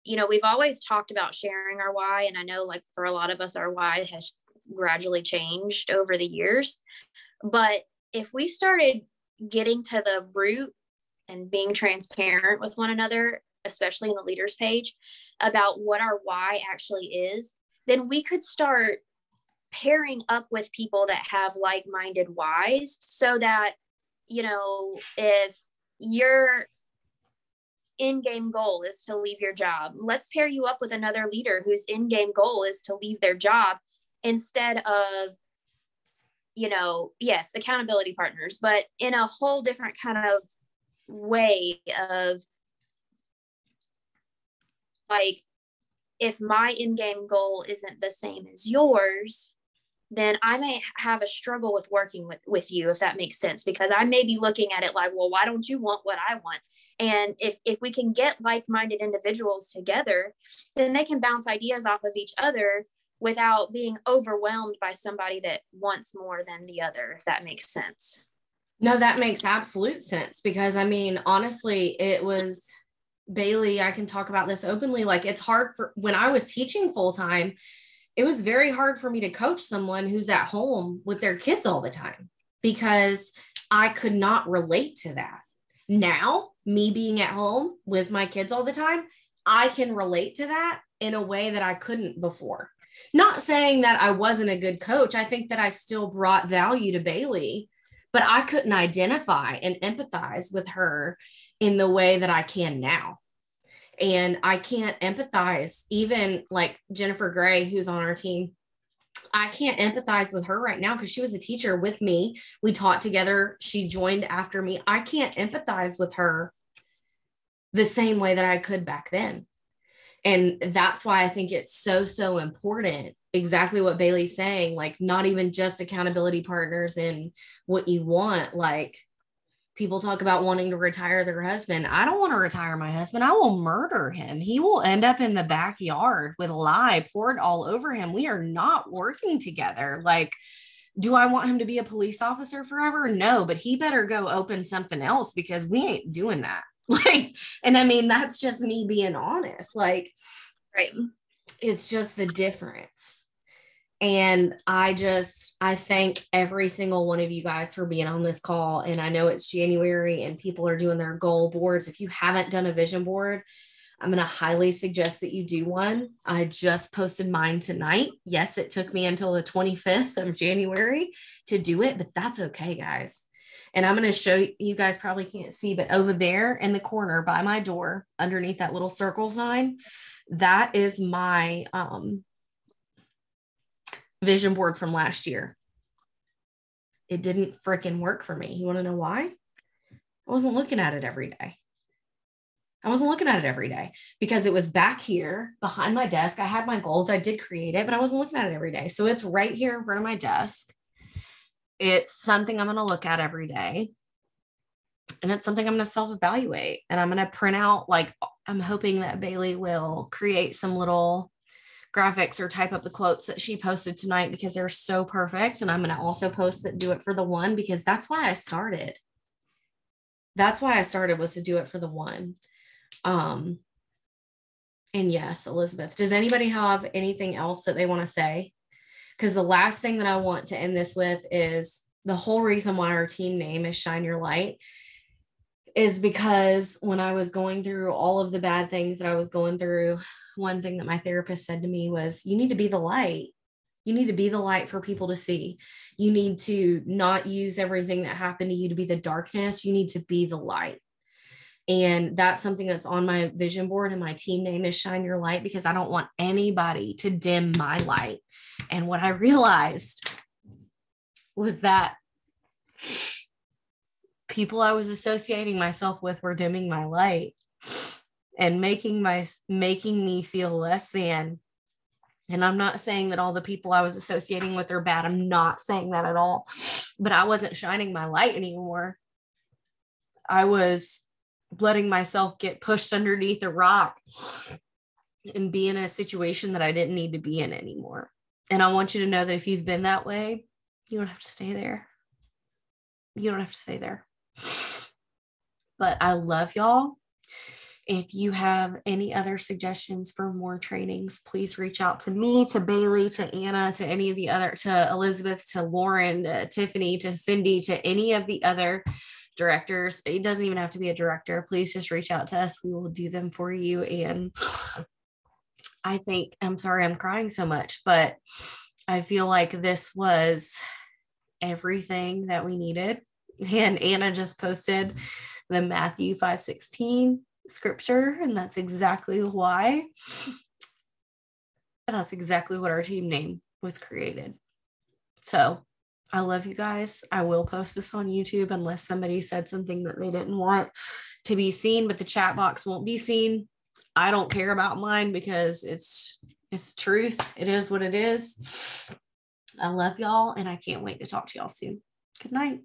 We've always talked about sharing our why. And I know, like, for a lot of us, our why has gradually changed over the years. But if we started getting to the root and being transparent with one another, especially in the leaders page, about what our why actually is, then we could start pairing up with people that have like-minded whys, so that, if you're in-game goal is to leave your job. Let's pair you up with another leader whose in-game goal is to leave their job, instead of, yes, accountability partners, but in a whole different kind of way of, like, if my in-game goal isn't the same as yours, then I may have a struggle with working with you, if that makes sense, because I may be looking at it like, well, why don't you want what I want? And if we can get like-minded individuals together, then they can bounce ideas off of each other without being overwhelmed by somebody that wants more than the other, if that makes sense. No, that makes absolute sense, because I mean, honestly, it was, Bailee, I can talk about this openly. Like, it's hard for, when I was teaching full-time, it was very hard for me to coach someone who's at home with their kids all the time, because I could not relate to that. Now, me being at home with my kids all the time, I can relate to that in a way that I couldn't before. Not saying that I wasn't a good coach. I think that I still brought value to Bailee, but I couldn't identify and empathize with her in the way that I can now. And I can't empathize, even like Jennifer Gray, who's on our team. I can't empathize with her right now because she was a teacher with me. We taught together. She joined after me. I can't empathize with her the same way that I could back then. And that's why I think it's so, so important. Exactly what Bailee's saying, like, not even just accountability partners in what you want. Like, people talk about wanting to retire their husband. I don't want to retire my husband. I will murder him. He will end up in the backyard with lye poured all over him. We are not working together. Like, do I want him to be a police officer forever? No, but he better go open something else, because we ain't doing that. Like, and I mean, that's just me being honest. Like, right. It's just the difference. And I thank every single one of you guys for being on this call. And I know it's January and people are doing their goal boards. If you haven't done a vision board, I'm going to highly suggest that you do one. I just posted mine tonight. Yes, it took me until the 25th of January to do it, but that's okay, guys. And I'm going to show you guys, probably can't see, but over there in the corner by my door, underneath that little circle sign, that is my vision board from last year. It didn't freaking work for me. You want to know why? I wasn't looking at it every day. Because it was back here behind my desk. I had my goals. I did create it, but I wasn't looking at it every day. So it's right here in front of my desk. It's something I'm going to look at every day. And it's something I'm going to self-evaluate. And I'm going to print out, like, I'm hoping that Bailee will create some little graphics or type up the quotes that she posted tonight, because they're so perfect. And I'm going to also post that do it for the one, because that's why I started. Was to do it for the one. And yes, Elizabeth, does anybody have anything else that they want to say? Because the last thing that I want to end this with is the whole reason why our team name is Shine Your Light is because when I was going through all of the bad things that I was going through, one thing that my therapist said to me was, you need to be the light. You need to be the light for people to see. You need to not use everything that happened to you to be the darkness. You need to be the light. And that's something that's on my vision board, and my team name is Shine Your Light, because I don't want anybody to dim my light. And what I realized was that people I was associating myself with were dimming my light and making me feel less than. And I'm not saying that all the people I was associating with are bad. I'm not saying that at all. But I wasn't shining my light anymore. I was letting myself get pushed underneath a rock and be in a situation that I didn't need to be in anymore. And I want you to know that if you've been that way, you don't have to stay there. But I love y'all. If you have any other suggestions for more trainings, please reach out to me, to Bailee, to Anna, to any of the other, to Elizabeth, to Lauren, to Tiffany, to Cindy, to any of the other directors. It doesn't even have to be a director. Please just reach out to us. We will do them for you. And I'm sorry I'm crying so much, but I feel like this was everything that we needed. And Anna just posted the Matthew 5:16 scripture, and that's exactly why. That's exactly what our team name was created. So I love you guys. I will post this on YouTube unless somebody said something that they didn't want to be seen, but the chat box won't be seen. I don't care about mine because it's truth. It is what it is. I love y'all, and I can't wait to talk to y'all soon. Good night.